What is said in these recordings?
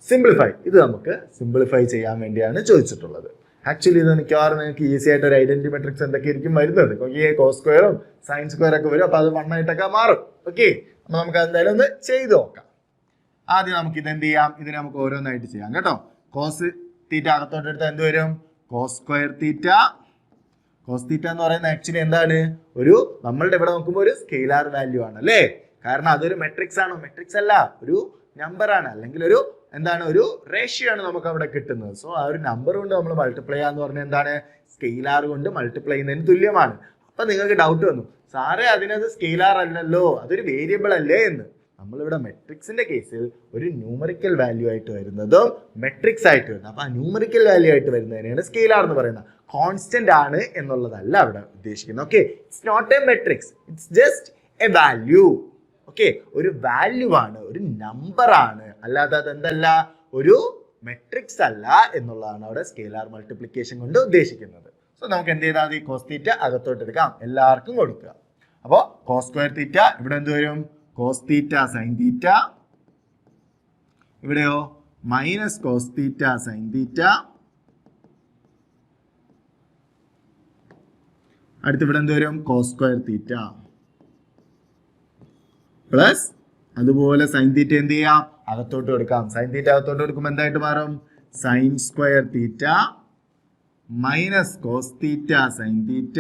Simplify. ഇത് നമുക്ക് simplify ചെയ്യാൻ വേണ്ടിയാണ് ചോദിച്ചിട്ടുള്ളത്. ആക്ച്വലി ഇത് മിക്കവാറും നിങ്ങൾക്ക് ഈസി ആയിട്ട് ഒരു ഐഡന്റിറ്റി മെട്രിക്സ് എന്തൊക്കെയായിരിക്കും വരുന്നത്. കോസ് സ്ക്വയറും സൈൻ സ്ക്വയർ ഒക്കെ വരും. അപ്പൊ അത് 1 ആയിട്ടൊക്കെ മാറും. ഓക്കെ, അപ്പൊ നമുക്ക് എന്തായാലും ഒന്ന് ചെയ്ത് നോക്കാം. ആദ്യം നമുക്ക് ഇത് എന്ത് ചെയ്യാം, ഇതിനെ നമുക്ക് ഓരോന്നായിട്ട് ചെയ്യാം കേട്ടോ. കോസ് തീറ്റ അകത്തോട്ട് എടുത്താൽ എന്ത് വരും? Cos square theta. Cos theta എന്ന് പറയുന്നത് ആക്ച്വലി എന്താണ്? ഒരു നമ്മളുടെ ഇവിടെ നോക്കുമ്പോൾ ഒരു സ്കെയിലാർ വാല്യൂ ആണ് അല്ലേ? കാരണം അതൊരു മെട്രിക്സ് ആണോ? മെട്രിക്സ് അല്ല, ഒരു നമ്പർ ആണ്, അല്ലെങ്കിൽ ഒരു എന്താണ്, ഒരു റേഷ്യോ ആണ് നമുക്ക് അവിടെ കിട്ടുന്നത്. സോ ആ ഒരു നമ്പർ കൊണ്ട് നമ്മൾ മൾട്ടിപ്ലൈ ചെയ്യാന്ന് പറഞ്ഞാൽ എന്താണ്? സ്കെയിലാർ കൊണ്ട് മൾട്ടിപ്ലൈ ചെയ്യുന്നതിന് തുല്യമാണ്. അപ്പൊ നിങ്ങൾക്ക് ഡൗട്ട് വന്നു, സാറേ അതിനത് സ്കെയിലാർ അല്ലല്ലോ, അതൊരു വേരിയബിൾ അല്ലേ എന്ന്. നമ്മളിവിടെ മെട്രിക്സിന്റെ കേസിൽ ഒരു ന്യൂമറിക്കൽ വാല്യൂ ആയിട്ട് വരുന്നതും മെട്രിക്സ് ആയിട്ട് വരുന്നത്. അപ്പൊ ആ ന്യൂമറിക്കൽ വാല്യൂ ആയിട്ട് വരുന്നതിനാണ് സ്കെയിലാർ എന്ന് പറയുന്നത്. കോൺസ്റ്റന്റ് ആണ് എന്നുള്ളതല്ല അവിടെ ഉദ്ദേശിക്കുന്നത്. Okay, it's not a matrix, it's just a value. Okay, ഒരു വാല്യൂ ആണ്, ഒരു നമ്പർ ആണ്, അല്ലാതെ അതെന്തല്ല, ഒരു മെട്രിക്സ് അല്ല എന്നുള്ളതാണ് അവിടെ സ്കെയിലാർ മൾട്ടിപ്ലിക്കേഷൻ കൊണ്ട് ഉദ്ദേശിക്കുന്നത്. സോ നമുക്ക് എന്ത് ചെയ്താൽ മതി? കോസ് തീറ്റ അകത്തോട്ട് എടുക്കാം, എല്ലാവർക്കും കൊടുക്കുക. അപ്പോൾ കോസ് സ്ക്വയർ തീറ്റ ഇവിടെ എന്ത് വരും? Cos theta sign theta. ഇവിടെയോ minus cos theta sign theta. അടുത്ത് ഇവിടെ എന്ത് വരും? കോസ് സ്ക്വയർ തീറ്റ പ്ലസ് അതുപോലെ സൈൻ തീറ്റ എന്ത് ചെയ്യാം? അകത്തോട്ട് കൊടുക്കാം. സൈൻ തീറ്റ അകത്തോട്ട് കൊടുക്കുമ്പോൾ എന്തായിട്ട് മാറും? Sine square theta minus cos theta sign theta,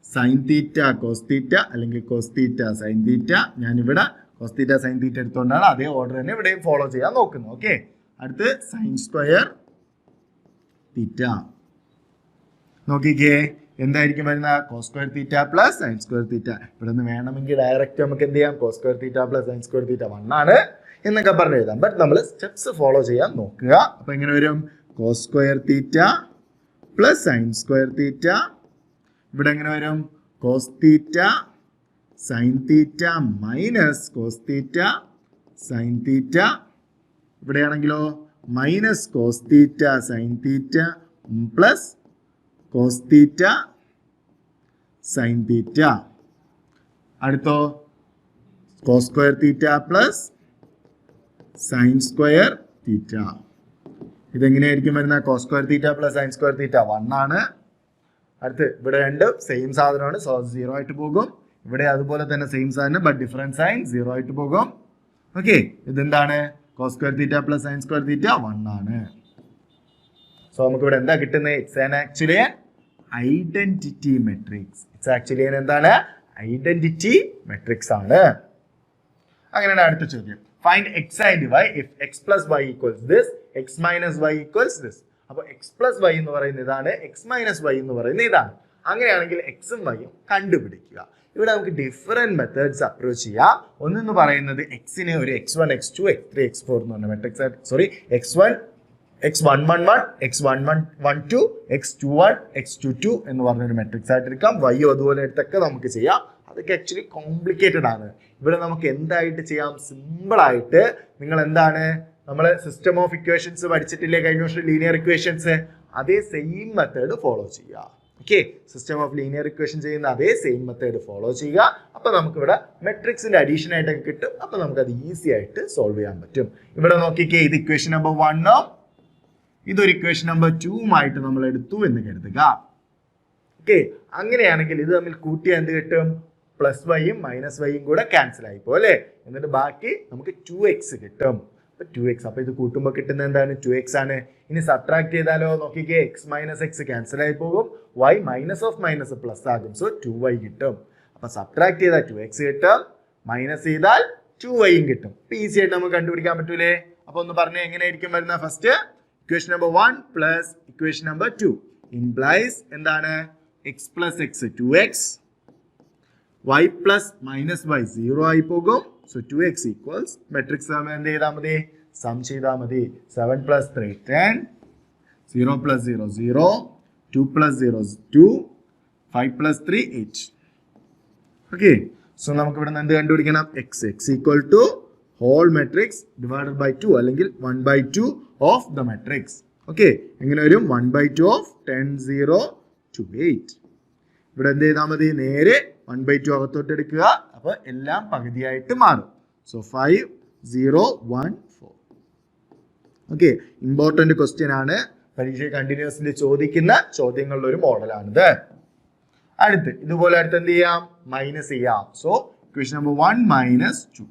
sign theta cos theta, അല്ലെങ്കിൽ കോസ് തീറ്റ സൈൻ തീറ്റ. ഞാനിവിടെ കോസ് തീറ്റ സൈൻ തീറ്റ എടുത്തുകൊണ്ടാണ് അതേ ഓർഡർ തന്നെ ഇവിടെയും ഫോളോ ചെയ്യാൻ നോക്കുന്നത്. ഓക്കെ, അടുത്ത് സൈൻ സ്ക്വയർ തീറ്റ. നോക്കിക്കേ, എന്തായിരിക്കും വരുന്ന? Cos square theta plus sign square theta. ഇവിടെ നിന്ന് വേണമെങ്കിൽ ഡയറക്റ്റ് നമുക്ക് എന്ത് ചെയ്യാം? Cos square theta plus sign square theta 1 ആണ് എന്നൊക്കെ പറഞ്ഞു എഴുതാം. ബട്ട് നമ്മൾ സ്റ്റെപ്സ് ഫോളോ ചെയ്യാൻ നോക്കുക. അപ്പൊ എങ്ങനെ വരും? Cos square theta plus sign square theta. ഇവിടെ എങ്ങനെ വരും? Cos theta sign theta minus cos theta sign theta. ഇവിടെയാണെങ്കിലോ minus cos theta sign theta plus cos theta sign theta. അടുത്തോ cos square theta plus sign square theta. ഇതെങ്ങനെയായിരിക്കും വരുന്ന? Cos square theta plus sign square theta 1 ആണ്. അടുത്ത് ഇവിടെ രണ്ടും same സാധനമാണ്, so 0 ആയിട്ട് പോകും. ഇവിടെ അതുപോലെ തന്നെ സെയിം സാധനം ബട്ട് ഡിഫറൻറ്റ് സൈൻ 0 ആയിട്ട് പോകും. ഓക്കെ, ഇതെന്താണ്? Cos square theta plus sign square theta 1 ആണ്. സോ നമുക്ക് ഇവിടെ എന്താ കിട്ടുന്നത്? It's an actually identity matrix. It's actually എന്താണ്? ഐഡന്റിറ്റി മെട്രിക്സ് ആണ്. അങ്ങനെയാണ് അടുത്ത ചോദ്യം. Find x and y if x plus y equals this, x minus y equals this. അപ്പോൾ എക്സ് പ്ലസ് വൈ എന്ന് പറയുന്ന ഇതാണ്, എക്സ് മൈനസ് വൈ എന്ന് പറയുന്ന ഇതാണ്. അങ്ങനെയാണെങ്കിൽ എക്സും വൈയും കണ്ടുപിടിക്കുക. ഇവിടെ നമുക്ക് ഡിഫറെന്റ് മെത്തേഡ്സ് അപ്രോച്ച് ചെയ്യാം. ഒന്നെന്ന് പറയുന്നത് എക്സിനെ ഒരു x1 x2 x3 x4 എന്ന് പറഞ്ഞ matrix, sorry x1 x111 x112 x21 x22 എന്ന് പറഞ്ഞൊരു മെട്രിക്സ് ആയിട്ട് എടുക്കാം. വൈയോ അതുപോലെ എടുത്തൊക്കെ നമുക്ക് ചെയ്യാം. അതൊക്കെ ആക്ച്വലി കോംപ്ലിക്കേറ്റഡ് ആണ്. ഇവിടെ നമുക്ക് എന്തായിട്ട് ചെയ്യാം? സിമ്പിൾ ആയിട്ട് നിങ്ങൾ എന്താണ്, നമ്മൾ സിസ്റ്റം ഓഫ് ഇക്വേഷൻസ് പഠിച്ചിട്ടില്ലേ കഴിഞ്ഞ വർഷം? ലീനിയർ ഇക്വേഷൻസ്, അതേ സെയിം മെത്തേഡ് ഫോളോ ചെയ്യുക. Okay, system of linear equation ചെയ്യുന്ന അതേ സെയിം മെത്തേഡ് ഫോളോ ചെയ്യുക. അപ്പൊ നമുക്കിവിടെ മെട്രിക്സിന്റെ അഡീഷൻ ആയിട്ടൊക്കെ കിട്ടും. അപ്പൊ നമുക്കത് ഈസി ആയിട്ട് സോൾവ് ചെയ്യാൻ പറ്റും. ഇവിടെ നോക്കിക്കേ, ഇത് ഇക്വേഷൻ നമ്പർ 1 ഇതൊരു ഇക്വേഷൻ നമ്പർ 2 നമ്മൾ എടുത്തു എന്ന് കരുതുക. ഓക്കെ, അങ്ങനെയാണെങ്കിൽ ഇത് തമ്മിൽ കൂട്ടിയാൽ എന്ത് കിട്ടും? പ്ലസ് വൈയും മൈനസ് വൈയും കൂടെ ക്യാൻസൽ ആയി പോകും അല്ലേ? എന്നിട്ട് ബാക്കി നമുക്ക് 2x കിട്ടും. 2x, അപ്പൊ ഇത് കൂട്ടുമ്പോൾ കിട്ടുന്ന എന്താണ്? 2x ആണ്. ഇനി സബ്ട്രാക്ട് ചെയ്താലോ? നോക്കിക്കേ, എക്സ് മൈനസ് എക്സ് ക്യാൻസൽ ആയി പോകും, y minus of minus plus ആകും. സോ 2y കിട്ടും. അപ്പൊ സബ്ട്രാക്ട് ചെയ്താൽ 2x കിട്ടും, മൈനസ് ചെയ്താൽ 2yയും കിട്ടും. ഈസി ആയിട്ട് നമുക്ക് കണ്ടുപിടിക്കാൻ പറ്റൂലേ? അപ്പൊ ഒന്ന് പറഞ്ഞേ, എങ്ങനെയായിരിക്കും വരുന്ന? First equation number 1 plus equation number 2 implies എന്താണ്? X plus x 2x, y plus minus y 0 ആയി പോകും. സോ 2x ഈക്വൽസ് മെട്രിക്സ് എന്ത് ചെയ്താൽ മതി? സം ചെയ്താൽ മതി. 7 plus 3 10, 0 plus 0 0, 2 plus 0 2, 5 plus 3 8. Okay, so നമുക്ക് ഇവിടെ നിന്ന് എന്ത് കണ്ടുപിടിക്കണം? X equal to whole matrix divided by 2 അല്ലെങ്കിൽ 1/2 ഓഫ് ദ മെട്രിക്സ്. ഓക്കെ, എങ്ങനെ വരും? 1/2 ഓഫ് 10 0 to 8. ഇവിടെ എന്ത് ചെയ്താൽ മതി? നേരെ 1/2 അകത്തോട്ട് എടുക്കുക. അപ്പൊ എല്ലാം പകുതിയായിട്ട് മാറും. സോ 5 0 1 4. ഓക്കെ, ഇമ്പോർട്ടന്റ് ക്വസ്റ്റ്യൻ ആണ്, പരീക്ഷ കണ്ടിന്യൂസ്ലി ചോദിക്കുന്ന ചോദ്യങ്ങളുടെ ഒരു മോഡലാണിത്. അടുത്ത് ഇതുപോലെ അടുത്ത് എന്ത് ചെയ്യാം, മൈനസ് ചെയ്യാം. So equation number 1 minus 2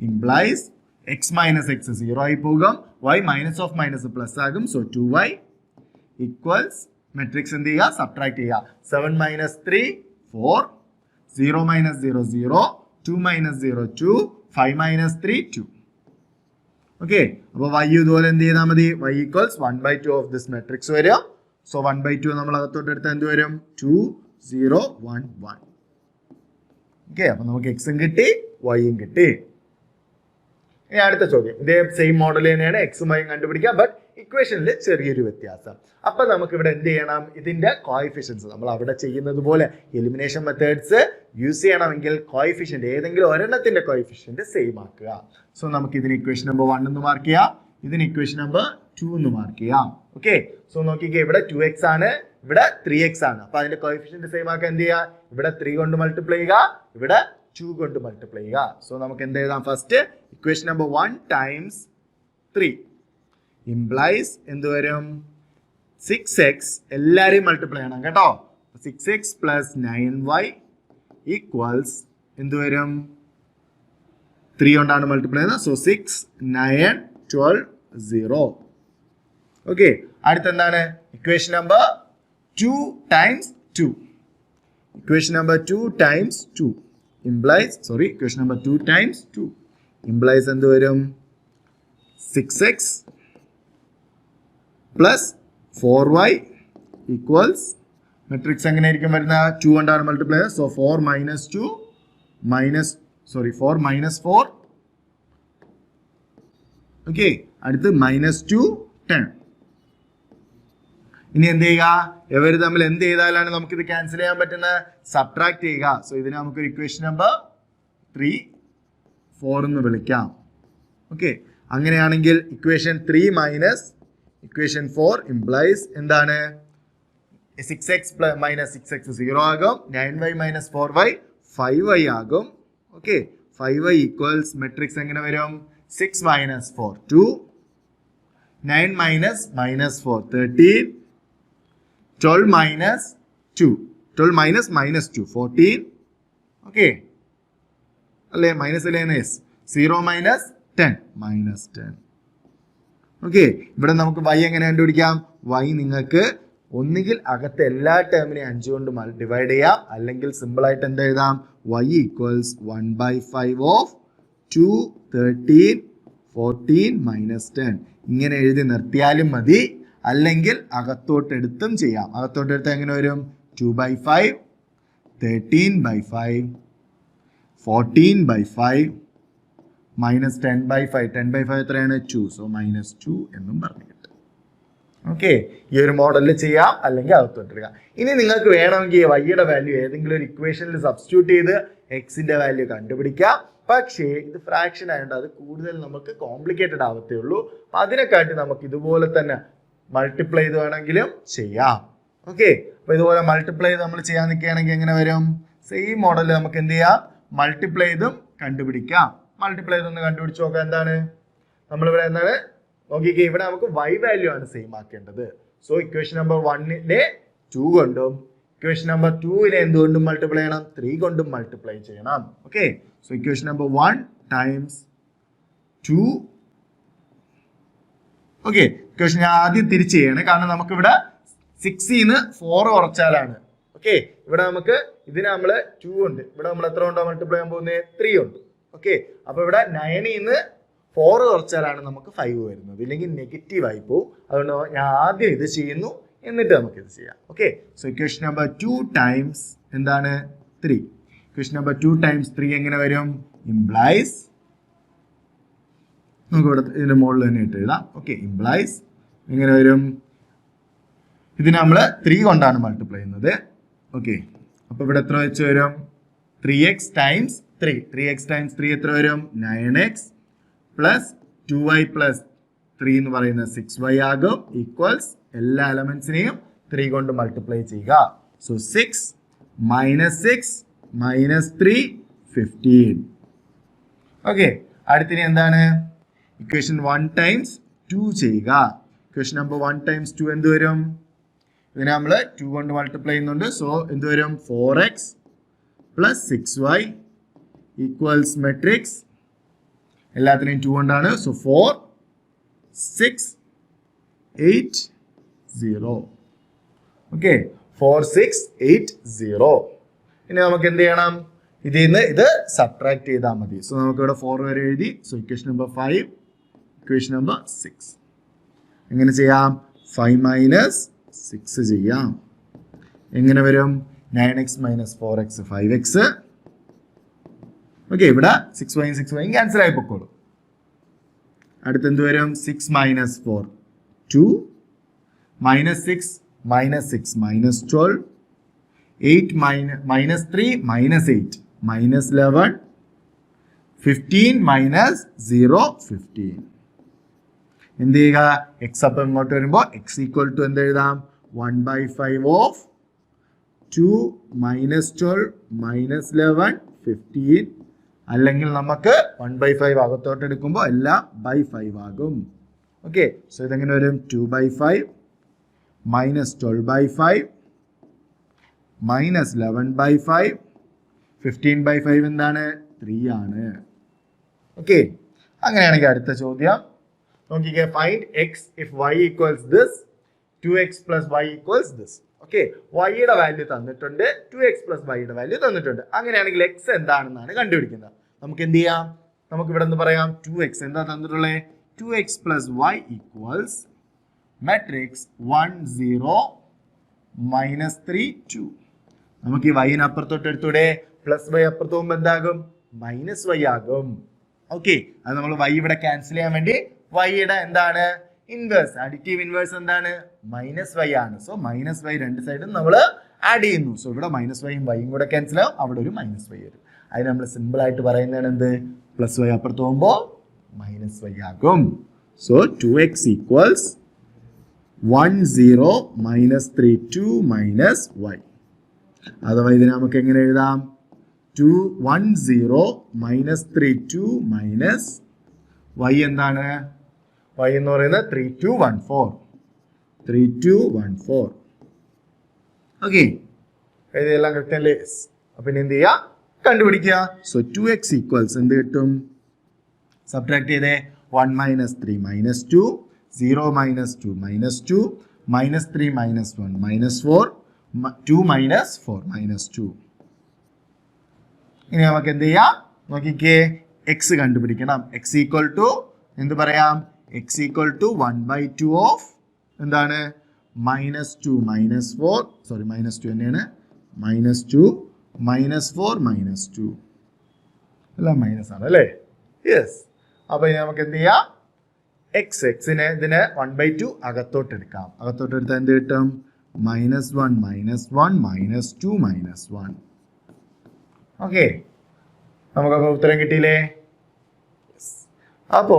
implies x minus X 0 ആയി പോകും, y minus of minus plus ആകും. സോ 2y ഈക്വൽസ് മെട്രിക്സ് എന്ത് ചെയ്യുക, സബ്ട്രാക്ട് ചെയ്യുക. 7 minus 3 4, 0 minus 0 0, 2 minus 0 2, 5 minus 3 2. Okay, അപ്പോൾ y ഇതുപോലെ എന്ത് ചെയ്താൽ മതി, y equals 1/2 of this matrix വരും. സോ 1/2 നമ്മൾ അകത്തോട്ട് എടുത്താൽ എന്ത് വരും, 2 0 1 1. ഓക്കെ, അപ്പൊ നമുക്ക് എക്സും കിട്ടി വൈയും കിട്ടി. ഇനി അടുത്ത ചോദ്യം, ഇതേ സെയിം മോഡൽ തന്നെയാണ്, എക്സും വൈയും കണ്ടുപിടിക്കുക, ബട്ട് ഇക്വേഷനിൽ ചെറിയൊരു വ്യത്യാസം. അപ്പൊ നമുക്ക് ഇവിടെ എന്ത് ചെയ്യണം, ഇതിന്റെ കോഎഫിഷ്യൻസ് നമ്മൾ അവിടെ ചെയ്യുന്നത് പോലെ എലിമിനേഷൻ മെത്തേഡ്സ് യൂസ് ചെയ്യണമെങ്കിൽ കോഎഫിഷ്യന്റ് ഏതെങ്കിലും ഒരെണ്ണത്തിന്റെ കോഎഫിഷ്യന്റ് സെയിം ആക്കുക. സോ നമുക്ക് ഇതിന് ഇക്വേഷൻ നമ്പർ 1 എന്ന് മാർക്ക് ചെയ്യാം, ഇതിന് ഇക്വേഷൻ നമ്പർ 2 എന്ന് മാർക്ക് ചെയ്യാം. ഓക്കെ, സോ നോക്കിക്കേ, ഇവിടെ 2x ആണ്, ഇവിടെ 3x ആണ്. അപ്പൊ അതിന്റെ കോഎഫിഷ്യന്റ് സെയിം ആക്കാൻ എന്ത് ചെയ്യുക, ഇവിടെ 3 കൊണ്ട് മൾട്ടിപ്ലൈ ചെയ്യുക, ഇവിടെ 2 കൊണ്ട് മൾട്ടിപ്ലൈ ചെയ്യുക. സോ നമുക്ക് എന്ത് എഴുതാം, first equation number 1 times 3 implies എന്ത് വരും, 6x എല്ലാരെയും മൾട്ടിപ്ലൈ ചെയ്യണം കേട്ടോ. 6x പ്ലസ് 9y ഈക്വൽസ് എന്ത് വരും, 3 കൊണ്ടാണ് മൾട്ടിപ്ലൈ ചെയ്യുന്നത്. സോ 6 9 12 0. ഓക്കെ, അടുത്ത എന്താണ്, equation number 2 times 2 equation number 2 times 2 implies equation number 2 times 2 implies എന്ത് വരും, 6x plus 4y equals matrix എങ്ങനെയായിരിക്കും വരുന്നത്, 2 കൊണ്ടാണ് മൾട്ടിപ്ലൈ ചെയ്യുന്നത്. So 4 minus 2 4 minus 4. ഓക്കെ, അടുത്ത് -2 10. ഇനി എന്ത് ചെയ്യുക, ഇവർ തമ്മിൽ എന്ത് ചെയ്താലാണ് നമുക്കിത് ക്യാൻസൽ ചെയ്യാൻ പറ്റുന്നത്, സബ്ട്രാക്ട് ചെയ്യുക. സോ ഇതിന് നമുക്കൊരു ഇക്വേഷൻ നമ്പർ 3 4 എന്ന് വിളിക്കാം. ഓക്കെ, അങ്ങനെയാണെങ്കിൽ ഇക്വേഷൻ 3 മൈനസ് ഇക്വേഷൻ 4 ഇംപ്ലൈസ് എന്താണ്, 6x മൈനസ് 6x 0 ആകും, 9y മൈനസ് 4y 5y ആകും. ഓക്കെ, 5y ഈക്വൽസ് മെട്രിക്സ് എങ്ങനെ വരും, 6 minus 4 2, 9 minus -4 13, 12 minus 2 12 minus -2 14. Okay അല്ലേ, മൈനസ് അല്ലേ, 0 മൈനസ് 10 -10. ഓക്കെ, ഇവിടെ നമുക്ക് y എങ്ങനെ കണ്ടുപിടിക്കാം, y നിങ്ങൾക്ക് ഒന്നുകിൽ അകത്തെ എല്ലാ ടേമിനെയും 5 കൊണ്ട് ഡിവൈഡ് ചെയ്യാം, അല്ലെങ്കിൽ സിമ്പിൾ ആയിട്ട് എന്ത് എഴുതാം, y ഈക്വൽസ് 1/5 ഓഫ് 2 13 14 -10 ഇങ്ങനെ എഴുതി നിർത്തിയാലും മതി, അല്ലെങ്കിൽ അകത്തോട്ടെടുത്തും ചെയ്യാം. അകത്തോട്ടെടുത്ത് എങ്ങനെ വരും, 2/5 13/5 14/5 -10/5 10/5 എത്രയാണ്, 2. സോ -2 എന്നും പറഞ്ഞു കിട്ടും. ഓക്കെ, ഈ ഒരു മോഡലിൽ ചെയ്യാം, അല്ലെങ്കിൽ അകത്തോട്ടെടുക്കുക. ഇനി നിങ്ങൾക്ക് വേണമെങ്കിൽ വൈയുടെ വാല്യൂ ഏതെങ്കിലും ഒരു ഇക്വേഷനിൽ സബ്സ്റ്റിറ്റ്യൂട്ട് ചെയ്ത് എക്സിന്റെ വാല്യൂ കണ്ടുപിടിക്കാം. പക്ഷേ ഇത് ഫ്രാക്ഷൻ ആയതുകൊണ്ട് അത് കൂടുതൽ നമുക്ക് കോംപ്ലിക്കേറ്റഡ് ആവത്തേ ഉള്ളൂ. അപ്പൊ അതിനെക്കാട്ടി നമുക്ക് ഇതുപോലെ തന്നെ മൾട്ടിപ്ലൈ ചെയ്ത് വേണമെങ്കിലും ചെയ്യാം. ഓക്കെ, അപ്പൊ ഇതുപോലെ മൾട്ടിപ്ലൈ ചെയ്ത് നമ്മൾ ചെയ്യാൻ നിൽക്കുകയാണെങ്കിൽ എങ്ങനെ വരും, സെയിം മോഡൽ നമുക്ക് എന്ത് ചെയ്യാം, മൾട്ടിപ്ലൈ ചെയ്തും കണ്ടുപിടിക്കാം. മൾട്ടിപ്ലൈ ചെയ്തൊന്ന് കണ്ടുപിടിച്ച് നോക്കാം. എന്താണ് നമ്മളിവിടെ എന്താണ് നോക്കിക്കേ, ഇവിടെ നമുക്ക് y വാല്യൂ ആണ് സെയിം ആക്കേണ്ടത്. സോ ഇക്വേഷൻ നമ്പർ 1നെ 2 കൊണ്ടും ഇക്വേഷൻ നമ്പർ 2നെ എന്തുകൊണ്ടും മൾട്ടിപ്ലൈ ചെയ്യണം, 3 കൊണ്ടും മൾട്ടിപ്ലൈ ചെയ്യണം. Okay, so equation number 1 times 2. Okay, equation ഞാൻ ആദ്യം തിരിച്ച് ചെയ്യണം, കാരണം നമുക്കിവിടെ 6ന്ന് 4 കുറച്ചാലാണ്. ഓക്കെ, ഇവിടെ നമുക്ക് ഇതിന് നമ്മൾ 2 ഉണ്ട്, ഇവിടെ നമ്മൾ എത്ര കൊണ്ടാണ് മൾട്ടിപ്ലൈ ചെയ്യാൻ പോകുന്നത്, 3 ഉണ്ട്. ഓക്കെ, അപ്പൊ ഇവിടെ 9ന്ന് 4 കുറച്ചാലാണ് നമുക്ക് 5 വരുന്നത്, ഇല്ലെങ്കിൽ നെഗറ്റീവ് ആയി പോകും. അതുകൊണ്ട് ഞാൻ ആദ്യം ഇത് ചെയ്യുന്നു, എന്നിട്ട് നമുക്ക് ഇത് ചെയ്യാം. Okay, so equation number 2 times എന്താണ് 3. ഇക്വേഷൻ നമ്പർ 2 ടൈംസ് 3 എങ്ങനെ വരും, ഇംപ്ലൈസ് നമുക്ക് ഇവിടെ ഇതിന്റെ മുകളിൽ തന്നെ ഇട്ട് എഴുതാം. ഓക്കെ, ഇംപ്ലൈസ് എങ്ങനെ വരും, ഇതിന് നമ്മൾ 3 കൊണ്ടാണ് മൾട്ടിപ്ലൈ ചെയ്യുന്നത്. ഓക്കെ, അപ്പൊ ഇവിടെ എത്ര വെച്ച് വരും, 3x ടൈംസ് 3 3x ടൈംസ് 3 എത്ര വരും, 9x പ്ലസ് 2y പ്ലസ് 3 എന്ന് പറയുന്നത് 6y ആകും. ഈക്വൽസ് എല്ലാ എലമെന്റ്സിനെയും 3 കൊണ്ട് മൾട്ടിപ്ലൈ ചെയ്യുക. സോ 6 - 6 - 3 15. ഓക്കെ, അടുത്തിന് എന്താണ് ഇക്വേഷൻ 1 ടൈംസ് 2 ചെയ്യുക. ഇക്വേഷൻ നമ്പർ 1 ടൈംസ് 2 എന്ത് വരും? ഇതിനെ നമ്മൾ 2 കൊണ്ട് മൾട്ടിപ്ലൈ ചെയ്യുന്നുണ്ട്. സോ എന്ത് വരും? 4x plus 6y equals matrix എല്ലാത്തിനെയും 2 കൊണ്ടാണ്. സോ 4 6 8 0. ഓക്കെ, 4 6 8 0. ഇനി നമുക്ക് എന്ത് ചെയ്യണം? ഇതിൽ നിന്ന് ഇത് സബ്ട്രാക്ട് ചെയ്താൽ മതി. സോ നമുക്ക് ഇവിടെ 4 വരെ എഴുതി. So equation number 5, equation number 6. എങ്ങനെ ചെയ്യാം? 5 മൈനസ് 6 ചെയ്യാം. എങ്ങനെ വരും? 9x minus 4x 5x. Okay, ഇവിടെ 6y 6y ക്യാൻസൽ ആയി പൊക്കോളൂ. അടുത്ത് എന്ത് വരും? 6 minus 4 2 minus 6 minus 6 minus 12 8 minus 3 minus 8 minus 11 15 minus 0 15. എന്ത് ചെയ്യുക? എക്സ് അപ്പം ഇങ്ങോട്ട് വരുമ്പോൾ എക്സ് ഈക്വൽ ടു എന്ത് എഴുതാം? 1/5 ഓഫ് 2 മൈനസ് 12 മൈനസ് 11 15. അല്ലെങ്കിൽ നമുക്ക് 1/5 അകത്തോട്ട് എടുക്കുമ്പോൾ എല്ലാം ബൈ 5 ആകും. ഓക്കെ, സോ ഇതെങ്ങനെ വരും? 2/5 മൈനസ് 12/5 മൈനസ് 11/5 15/5 എന്താണ്? 3 ആണ്. ഓക്കെ, അങ്ങനെയാണെങ്കിൽ അടുത്ത ചോദ്യം നോക്കിക്കേ. Find x if y equals this 2x plus y equals this. Okay, വൈയുടെ വാല്യൂ തന്നിട്ടുണ്ട്, 2x പ്ലസ് വൈയുടെ വാല്യൂ തന്നിട്ടുണ്ട്. അങ്ങനെയാണെങ്കിൽ എക്സ് എന്താണെന്നാണ് കണ്ടുപിടിക്കുന്നത്. നമുക്ക് എന്ത് ചെയ്യാം? നമുക്ക് ഇവിടെ നിന്ന് പറയാം 2x എന്താ തന്നിട്ടുള്ളത്? 2x plus y equals matrix 1 0 minus 3 2. നമുക്ക് ഈ വൈന് അപ്പുറത്തോട്ട് എടുത്തൂടെ? പ്ലസ് വൈ അപ്പുറത്ത് പോകുമ്പോൾ എന്താകും? മൈനസ് വൈ ആകും. ഓക്കെ, അത് നമ്മൾ വൈ ഇവിടെ ക്യാൻസൽ ചെയ്യാൻ വേണ്ടി വൈയുടെ എന്താണ്? ഇൻവേഴ്സ്, അഡിറ്റീവ് ഇൻവേഴ്സ് എന്താണ്? മൈനസ് വൈ ആണ്. സോ മൈനസ് വൈ രണ്ട് സൈഡും നമ്മൾ ആഡ് ചെയ്യുന്നു. സോ ഇവിടെ മൈനസ് വൈയും വൈയും കൂടെ ക്യാൻസൽ ആവും, അവിടെ ഒരു മൈനസ് വൈ വരും. അതിന് നമ്മൾ സിമ്പിൾ ആയിട്ട് പറയുന്നതാണ് എന്ത്? പ്ലസ് വൈ അപ്പുറത്ത് പോകുമ്പോൾ മൈനസ് വൈ ആകും. So 2x equals 1 0 minus 3 2 minus y. അഥവാ ഇതിനെ നമുക്ക് എങ്ങനെ എഴുതാം? 1 0 മൈനസ് 3 2 മൈനസ് y എന്താണ്? y എന്ന് പറയുന്നത് 3 2 1 4 3 2 1 4. ഓക്കെ, ഇതെല്ലാം കറക്റ്റ് അല്ലേ? അപ്പൊ ഇനി എന്ത് ചെയ്യുക? കണ്ടുപിടിക്കുക. സോ 2x ഈക്വൽസ് എന്ത് കിട്ടും? സബ്ട്രാക്ട് ചെയ്തേ. 1 minus 3 minus 2 0 minus 2 minus 2 minus 3 minus 1 minus 4 2 minus 4 minus 2. ഇനി നമുക്ക് എന്ത് ചെയ്യാം? നോക്കിക്കേ, എക്സ് കണ്ടുപിടിക്കണം. എക്സ് ഈക്വൽ ടു എന്ത് പറയാം? എക്സ് ഈക്വൽ ടു 1/2 ഓഫ് എന്താണ്? മൈനസ് 2 മൈനസ് 4 സോറി മൈനസ് 2 തന്നെയാണ്. മൈനസ് 2 മൈനസ് 4 മൈനസ് 2 എല്ലാം മൈനസ് ആണ് അല്ലേ? യെസ്. അപ്പൊ ഇനി നമുക്ക് എന്ത് ചെയ്യാം? എക്സിനെ ഇതിനെ 1/2 അകത്തോട്ട് എടുക്കാം. അകത്തോട്ട് എടുത്താൽ എന്ത് കിട്ടും? Minus 1 minus 1 minus 2 minus 1. Okay, നമുക്കപ്പോൾ ഉത്തരം കിട്ടിയില്ലേ? അപ്പോ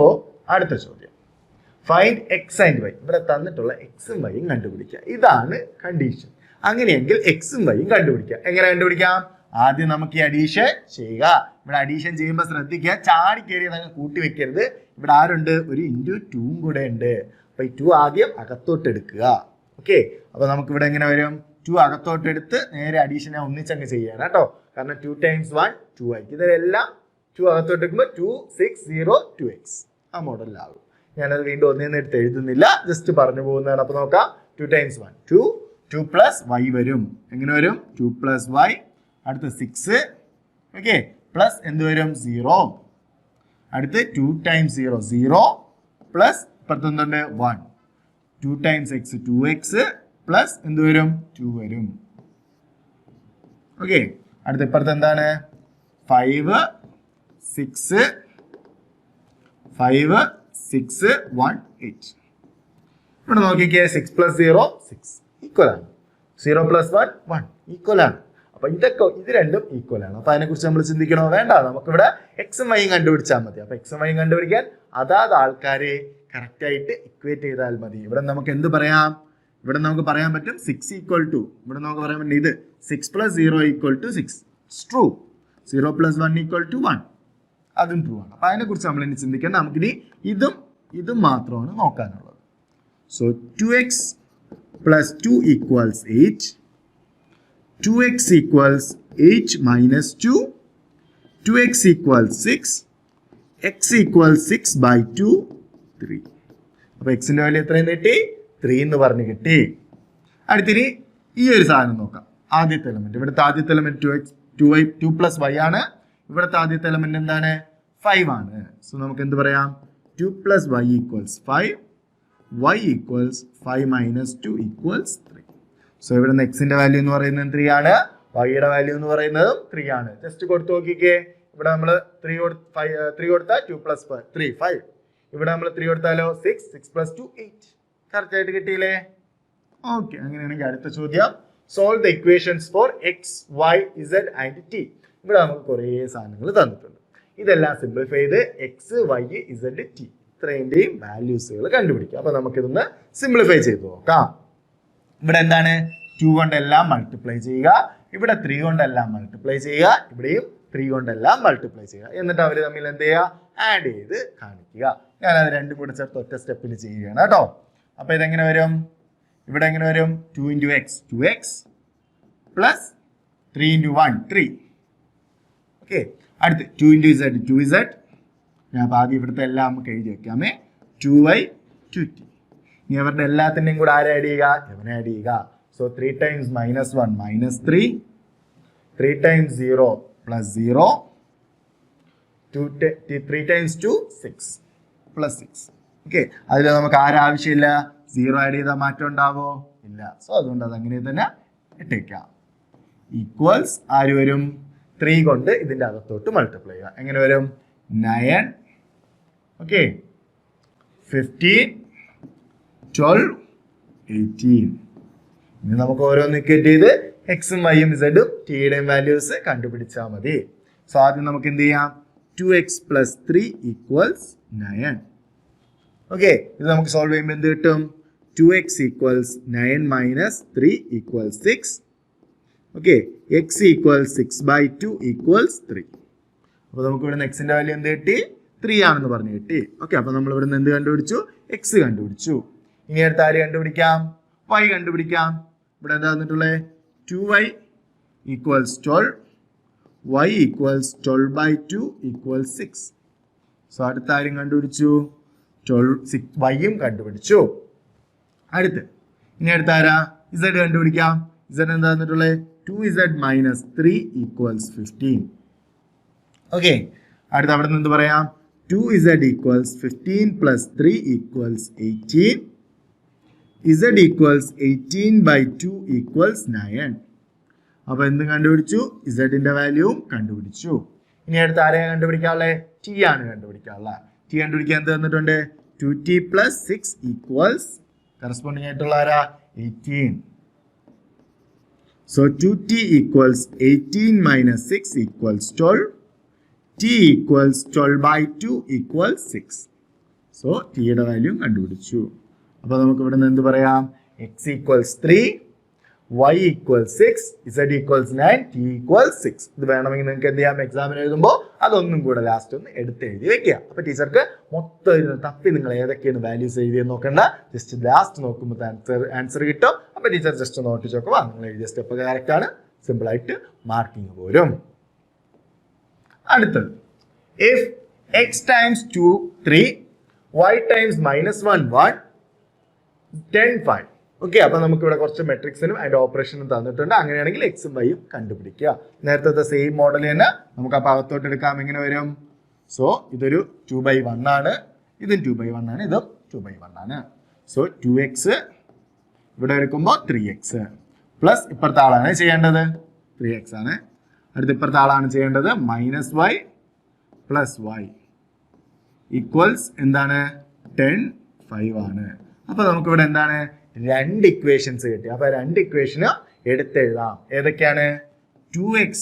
അടുത്ത ചോദ്യം, ഫൈൻഡ് എക്സ് ആൻഡ് വൈ. ഇവിടെ തന്നിട്ടുള്ള എക്സും വൈയും കണ്ടുപിടിക്കുക. ഇതാണ് കണ്ടീഷൻ. അങ്ങനെയെങ്കിൽ എക്സും വൈയും കണ്ടുപിടിക്കുക. എങ്ങനെ കണ്ടുപിടിക്കാം? ആദ്യം നമുക്ക് ഈ അഡീഷൻ ചെയ്യുക. ഇവിടെ അഡീഷൻ ചെയ്യുമ്പോൾ ശ്രദ്ധിക്കുക, ചാടി കയറി അങ്ങ് കൂട്ടി വെക്കരുത്. ഇവിടെ ആരുണ്ട്? ഒരു ഇൻറ്റു 2 കൂടെ ഉണ്ട്. അപ്പൊ ഈ 2 ആദ്യം അകത്തോട്ട് എടുക്കുക. ഓക്കെ, അപ്പൊ നമുക്ക് ഇവിടെ എങ്ങനെ വരും? 2 അകത്തോട്ട് എടുത്ത് നേരെ അഡീഷൻ ഒന്നിച്ചങ്ങ് ചെയ്യാണ് കേട്ടോ. കാരണം 2 ടൈംസ് 1 2 ആയിരിക്കും. ഇതെല്ലാം 2 അകത്തോട്ട് എടുക്കുമ്പോൾ 2 6 0 2x ആ മോഡലിലാകും. ഞാനത് വീണ്ടും ഒന്നേന്ന് എടുത്ത് എഴുതുന്നില്ല, ജസ്റ്റ് പറഞ്ഞു പോകുന്നതാണ്. അപ്പൊ നോക്കാം. 2 ടൈംസ് 1 2 2 പ്ലസ് വൈ വരും. എങ്ങനെ വരും? 2 പ്ലസ് വൈ. അടുത്ത് 6. ഓക്കെ, പ്ലസ് എന്ത് വരും? 0. അടുത്ത് 2 ടൈംസ് 0 0 പ്ലസ് ഇപ്പുറത്തൊന്നുണ്ട് 1. 2 ടൈംസ് എക്സ് 2x പ്ലസ് എന്ത് വരും? 2 വരും. ഓക്കെ, അടുത്ത ഇപ്പുറത്ത് എന്താണ്? 5 6 5 6 1 8. ഇവിടെ നോക്കിക്കേ, 6 പ്ലസ് 0 6 ഈക്വൽ ആണ്. 0 പ്ലസ് 1 1 ഈക്വൽ ആണ്. അപ്പൊ ഇതൊക്കെ ഇത് രണ്ടും ഈക്വൽ ആണ്. അപ്പൊ അതിനെക്കുറിച്ച് നമ്മൾ ചിന്തിക്കണോ? വേണ്ട. നമുക്കിവിടെ എക്സും വൈയും കണ്ടുപിടിച്ചാൽ മതി. അപ്പൊ എക്സും വൈയും കണ്ടുപിടിക്കാൻ അതാത് ആൾക്കാരെ കറക്റ്റ് ആയിട്ട് ഇക്വേറ്റ് ചെയ്താൽ മതി. ഇവിടെ നമുക്ക് എന്ത് പറയാം? ഇവിടെ നമുക്ക് പറയാൻ പറ്റും 6 ഈക്വൽ ടു, ഇവിടെ നമുക്ക് പറയാൻ പറ്റും ഇത് 6 plus 0 equal to 6. True. 0 plus 1 equal to 1. അതും ട്രൂ ആണ്. അപ്പൊ അതിനെക്കുറിച്ച് നമ്മൾ ഇനി ചിന്തിക്കേണ്ട, നമുക്കിനി ഇതും മാത്രമാണ് നോക്കാനുള്ളത്. So 2x plus 2 equals 8. 2x equals 8 minus 2. 2x equals 6. x equals 6 by 2, 3. അപ്പോൾ എക്സിന്റെ വാല്യൂ എത്രയെന്ന് കിട്ടി? 3 എന്ന് പറഞ്ഞ് കിട്ടി. അടുത്തിരി ഈ ഒരു സാധനം നോക്കാം. ആദ്യത്തെ എലമെന്റ്, ഇവിടുത്തെ ആദ്യത്തെ എലമെന്റ് 2 പ്ലസ് വൈ ആണ്. ഇവിടുത്തെ ആദ്യത്തെ എലമെന്റ് എന്താണ്? 5 ആണ്. സോ നമുക്ക് എന്ത് പറയാം? 2 plus y equals 5. y equals 5 minus 2 equals 3. So ഇവിടുന്ന് എക്സിന്റെ വാല്യൂ എന്ന് പറയുന്നത് 3 ആണ്, വൈയുടെ വാല്യൂ എന്ന് പറയുന്നത് 3 ആണ്. ജസ്റ്റ് കൊടുത്തു നോക്കിക്കേ. ഇവിടെ നമ്മൾ 3 കൊടുത്താൽ 2 പ്ലസ് 3 5. ഇവിടെ നമ്മൾ 3 കൊടുത്താലോ 6 പ്ലസ് 2 8. കറക്റ്റ് ആയിട്ട് കിട്ടിയില്ലേ? ഓക്കെ, അങ്ങനെയാണെങ്കിൽ അടുത്ത ചോദ്യം, solve the equations for x y z and t. ഇവിടെ നമുക്ക് കുറേ സാധനങ്ങൾ തന്നിട്ടുണ്ട്. ഇതെല്ലാം സിംപ്ലിഫൈ ചെയ്ത് എക്സ് വൈ ഇസഡ് ടി ഇത്രേന്റെയും വാല്യൂസുകൾ കണ്ടുപിടിക്കാം. അപ്പൊ നമുക്കിതൊന്ന് സിംപ്ലിഫൈ ചെയ്ത് നോക്കാം. ഇവിടെ എന്താണ്? 2 കൊണ്ടെല്ലാം മൾട്ടിപ്ലൈ ചെയ്യുക, ഇവിടെ 3 കൊണ്ടെല്ലാം മൾട്ടിപ്ലൈ ചെയ്യുക, ഇവിടെയും 3 കൊണ്ടെല്ലാം മൾട്ടിപ്ലൈ ചെയ്യുക. എന്നിട്ട് അവർ തമ്മിൽ എന്ത് ചെയ്യുക? ആഡ് ചെയ്ത് കാണിക്കുക. ഞാൻ അത് രണ്ടും കൂടെ ചേർത്ത് ഒറ്റ സ്റ്റെപ്പിൽ ചെയ്യുകയാണ് കേട്ടോ. അപ്പൊ ഇതെങ്ങനെ വരും? ഇവിടെ എങ്ങനെ വരും? 2 into x 2x plus 3 into 1 3. Okay, അടുത്ത് 2 into z 2z. ഞാൻ ആദ്യം ഇവിടുത്തെ എല്ലാം നമുക്ക് എഴുതി വെക്കാമേ. 2y 2t. ഇനി അവരുടെ എല്ലാത്തിൻ്റെയും കൂടെ ആരെ ആഡ് ചെയ്യുക? എവനെ ആഡ് ചെയ്യുക. So 3 times -1 -3. 3 times 0 plus 0. 3 times 2 6 plus 6. Okay, അതിൽ നമുക്ക് ആരാവശ്യമില്ല? 0 ആഡ് ചെയ്താൽ മാറ്റം ഉണ്ടാവോ? ഇല്ല. സോ അതുകൊണ്ട് അത് അങ്ങനെ തന്നെ ഇട്ടേക്കാം. ഈക്വൽസ് ആര് വരും? 3 കൊണ്ട് ഇതിൻ്റെ അകത്തോട്ട് മൾട്ടിപ്ലൈ ചെയ്യുക. എങ്ങനെ വരും? 9 ഓക്കെ 15 12 18. ഇനി നമുക്ക് ഓരോന്ന് ഇക്വേറ്റ് ചെയ്ത് എക്സും വൈയും ഇസഡും ടിയുടെയും വാല്യൂസ് കണ്ടുപിടിച്ചാൽ മതി. സോ ആദ്യം നമുക്ക് എന്ത് ചെയ്യാം? 2x plus 3 equals 9. ഓക്കെ, ഇത് നമുക്ക് സോൾവ് ചെയ്യുമ്പോൾ എന്ത് കിട്ടും? 2x equals 9 minus 3 equals 6. Okay, x equals 6 by 2 equals 3. അപ്പോൾ നമുക്ക് ഇവിടെ നിന്ന് എക്സിന്റെ വാല്യൂ എന്ത് കിട്ടി? 3 ആണെന്ന് പറഞ്ഞു കിട്ടി. ഓക്കെ, അപ്പോൾ നമ്മൾ ഇവിടെ നിന്ന് എന്ത് കണ്ടുപിടിച്ചു? എക്സ് കണ്ടുപിടിച്ചു. ഇനി അടുത്ത് ആര് കണ്ടുപിടിക്കാം? y കണ്ടുപിടിക്കാം. ഇവിടെ എന്താ തന്നിട്ടുള്ളത്? 2y equals 12. y equals 12 by 2 equals 6. So അടുത്ത ആരും കണ്ടുപിടിച്ചു? 12 വൈയും കണ്ടുപിടിച്ചു. ഇനി അടുത്ത ആരാ? z കണ്ടുപിടിക്കാം. z എന്താ തന്നിട്ടുള്ളത്? 2z minus 3 equals 15. ഓക്കെ, അടുത്ത അവിടെ നിന്ന് എന്ത് പറയാം? 2z equals 15 plus 3 equals 18. z equals 18 by 2 equals 9. അപ്പൊ എന്ത് കണ്ടുപിടിച്ചു? ഇസഡിന്റെ വാല്യൂവും കണ്ടുപിടിച്ചു. ഇനി അടുത്ത് ആരെയാണ് കണ്ടുപിടിക്കാനുള്ളത്? ടി ആണ് കണ്ടുപിടിക്കാനുള്ളത്. ടി കണ്ടുപിടിക്കാൻ എന്ത് തന്നിട്ടുണ്ട്? 2t plus 6 equals കറസ്പോണ്ടിങ് ആയിട്ടുള്ള ആരാ? 18. So 2t equals 18 minus 6 equals 12. t equals 12 by 2 equals 6. So ടിയുടെ വാല്യൂ കണ്ടുപിടിച്ചു. അപ്പോൾ നമുക്ക് ഇവിടെ നിന്ന് എന്ത് പറയാം? x equals 3, y equals 6, z equals 9, t equals 6. ഇത് വേണമെങ്കിൽ നിങ്ങൾക്ക് എന്ത് ചെയ്യാം? എക്സാമിന് എഴുതുമ്പോൾ അതൊന്നും കൂടെ ലാസ്റ്റ് ഒന്ന് എടുത്ത് എഴുതി വെക്കുക. അപ്പോൾ ടീച്ചർക്ക് മൊത്തം തപ്പി നിങ്ങൾ ഏതൊക്കെയാണ് വാല്യൂസ് എഴുതിയെന്ന് നോക്കണ്ട. ജസ്റ്റ് ലാസ്റ്റ് നോക്കുമ്പോൾ ആൻസർ കിട്ടും. അപ്പോൾ ടീച്ചർ ജസ്റ്റ് നോട്ട് നോക്കുമ്പോൾ നിങ്ങൾ എഴുതിയ സ്റ്റെപ്പ് കറക്റ്റ് ആണ്. സിമ്പിൾ ആയിട്ട് മാർക്കിങ് പോരും. അടുത്തത്, if x times 2 3, y times -1 1, 10 5. Okay, അപ്പൊ നമുക്ക് ഇവിടെ കുറച്ച് മെട്രിക്സിനും അതിന്റെ ഓപ്പറേഷനും തന്നിട്ടുണ്ട്. അങ്ങനെയാണെങ്കിൽ എക്സും വൈയും കണ്ടുപിടിക്കുക. നേരത്തെ സെയിം മോഡൽ തന്നെ നമുക്ക് അപ്പൊ അകത്തോട്ട് എടുക്കാം. എങ്ങനെ വരും? സോ ഇതൊരു 2/1 ആണ്, ഇതും 2/1 ആണ്, ഇതും 2/1 ആണ്. സോ 2x ഇവിടെ എടുക്കുമ്പോൾ 3x പ്ലസ് ഇപ്പുറത്തെ ആളാണ് ചെയ്യേണ്ടത് 3x ആണ്. അടുത്ത ഇപ്പുറത്തെ ആളാണ് ചെയ്യേണ്ടത് -y പ്ലസ് y ഈക്വൽസ് എന്താണ്? 10 5 ആണ്. അപ്പൊ നമുക്ക് ഇവിടെ എന്താണ്? 2 ഇക്വേഷൻസ് കിട്ടി. അപ്പൊ 2 ഇക്വേഷന് എടുത്തെഴുതാം. ഏതൊക്കെയാണ്? 2x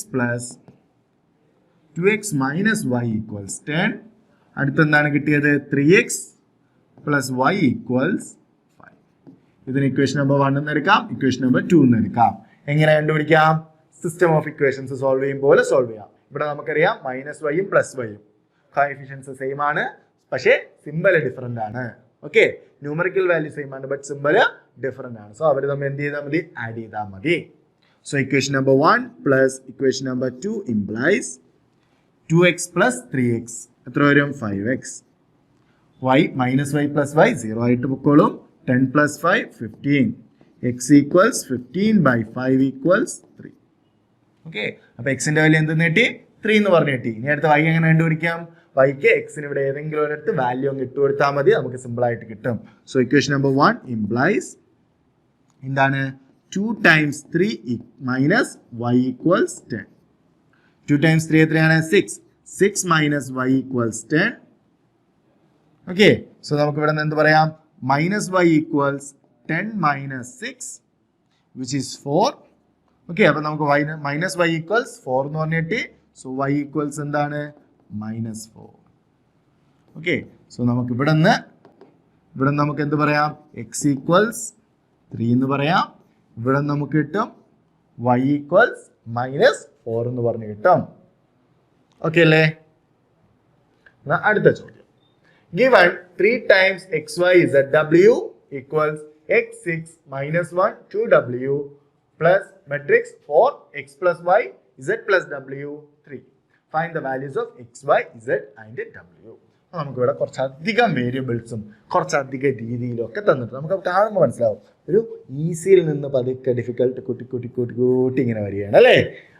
minus y equals 10. അടുത്തെന്താണ് കിട്ടിയത്? 3x plus y equals 5. ഇതിന് ഇക്വേഷൻ നമ്പർ 1 എന്ന് എടുക്കാം, ഇക്വേഷൻ നമ്പർ 2 എന്ന് എടുക്കാം. എങ്ങനെ കണ്ടുപിടിക്കാം? സിസ്റ്റം ഓഫ് ഇക്വേഷൻസ് സോൾവ് ചെയ്യും പോലെ സോൾവ് ചെയ്യാം. ഇവിടെ നമുക്കറിയാം -y യും +y യും കോഎഫിഷ്യൻസ് സെയിം ആണ്, പക്ഷേ സിമ്പൽ ഡിഫറെന്റ് ആണ്. ഓക്കെ, ന്യൂമറിക്കൽ വാല്യൂ സെയിം ആണ്, ബട്ട് സിമ്പൽ ഡിഫറെന്റ് ആണ്. സോ അവർ തമ്മിൽ എന്ത് ചെയ്താൽ മതി? ആഡ് ചെയ്താൽ മതി. So equation number 1 plus equation number 2 implies 2x plus 3x എത്ര വരും? 5x. y minus y plus y 0 ആയിട്ട് പൊക്കോളും. 10 plus 5 15. x equals 15 by 5 equals 3. Okay, അപ്പൊ എക്സിന്റെ വാല്യൂ എന്ത് നേട്ടി? 3 എന്ന് പറഞ്ഞു കിട്ടി. ഇനി അടുത്ത y എങ്ങനെ കണ്ടുപിടിക്കാം? yക്ക് എക്സിന് ഇവിടെ ഏതെങ്കിലും ഒരിടത്ത് വാല്യൂ അങ്ങ് ഇട്ട് കൊടുത്താൽ മതി, നമുക്ക് സിമ്പിൾ ആയിട്ട് കിട്ടും. സോ ഇക്വേഷൻ നമ്പർ 1 ഇംപ്ലൈസ് എന്താണ്? 2 times 3 minus y equals 10. 2 times 3 എത്രയാണ്? 6. 6 minus y equals 10. Okay, so നമുക്ക് ഇവിടെ നിന്ന് എന്ത് പറയാം? minus y equals 10 minus 6 which is 4. Okay, അപ്പൊ നമുക്ക് minus y equals 4 എന്ന് പറഞ്ഞിട്ട്, സോ y equals എന്താണ്? -4. ഓക്കെ, സോ നമുക്ക് ഇവിടെ നമുക്ക് എന്ത് പറയാം? x equals 3 എന്ന് പറയാം. ഇവിടെ നമുക്ക് കിട്ടും y equals -4 എന്ന് പറഞ്ഞു കിട്ടും. ഓക്കെ അല്ലേ? അടുത്ത ചോദ്യം. Given 3 times xy zw equals x6 minus 1 2w plus matrix 4 x plus y z plus w 3. Find the values of x, y, z and w. നമുക്ക് ഇവിടെ കുറച്ചധികം വേരിയബിൾസും കുറച്ചധികം രീതിയിലും ഒക്കെ തന്നിട്ട് നമുക്ക് കാണുമ്പോൾ മനസ്സിലാവും ഒരു ഈസിയിൽ നിന്ന് പതുക്കെ ഡിഫിക്കൽട്ട് കൂട്ടി ഇങ്ങനെ വരികയാണ് അല്ലേ.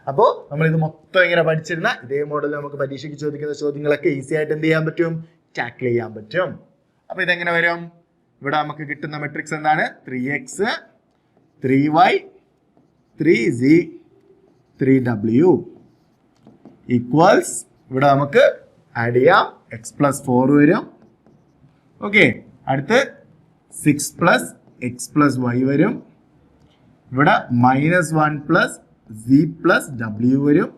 അപ്പോൾ നമ്മൾ ഇത് മൊത്തം ഇങ്ങനെ പഠിച്ചിരുന്ന ഇതേ മോഡൽ നമുക്ക് പരീക്ഷയ്ക്ക് ചോദിക്കുന്ന ചോദ്യങ്ങളൊക്കെ ഈസി ആയിട്ട് എന്ത് ചെയ്യാൻ പറ്റും? ടാക്കിൾ ചെയ്യാൻ പറ്റും. അപ്പൊ ഇതെങ്ങനെ വരും? ഇവിടെ നമുക്ക് കിട്ടുന്ന മെട്രിക്സ് എന്താണ്? 3x 3y 3z 3w equals ഇവിടെ നമുക്ക് ആഡ് ചെയ്യാം. x plus 4 വരും. ഓക്കെ, അടുത്ത് 6 plus x plus y വരും. ഇവിടെ -1 plus z plus w വരും.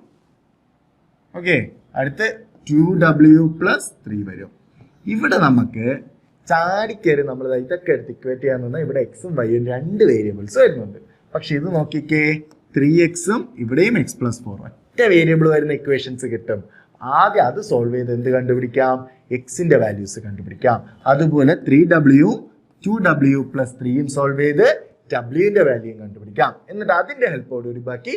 ഓക്കെ, അടുത്ത് 2w plus 3 വരും. ഇവിടെ നമുക്ക് ചാടിക്കയറി നമ്മൾ ഇതൊക്കെ എടുത്ത് ഇക്വേറ്റ് ചെയ്യാൻ നിന്നാൽ ഇവിടെ എക്സും വൈയും 2 വേരിയബിൾസ് വരുന്നുണ്ട്. പക്ഷെ ഇത് നോക്കിക്കേ, 3x ഇവിടെയും x plus 4 ഒറ്റ വേരിയബിൾ വരുന്ന ഇക്വേഷൻസ് കിട്ടും. ആദ്യം അത് സോൾവ് ചെയ്ത് എന്ത് കണ്ടുപിടിക്കാം? എക്സിന്റെ വാല്യൂസ് കണ്ടുപിടിക്കാം. അതുപോലെ 3w 2w plus 3യും സോൾവ് ചെയ്ത് wന്റെ വാല്യൂയും കണ്ടുപിടിക്കാം. എന്നിട്ട് അതിന്റെ ഹെൽപ്പോടുകൂടി ബാക്കി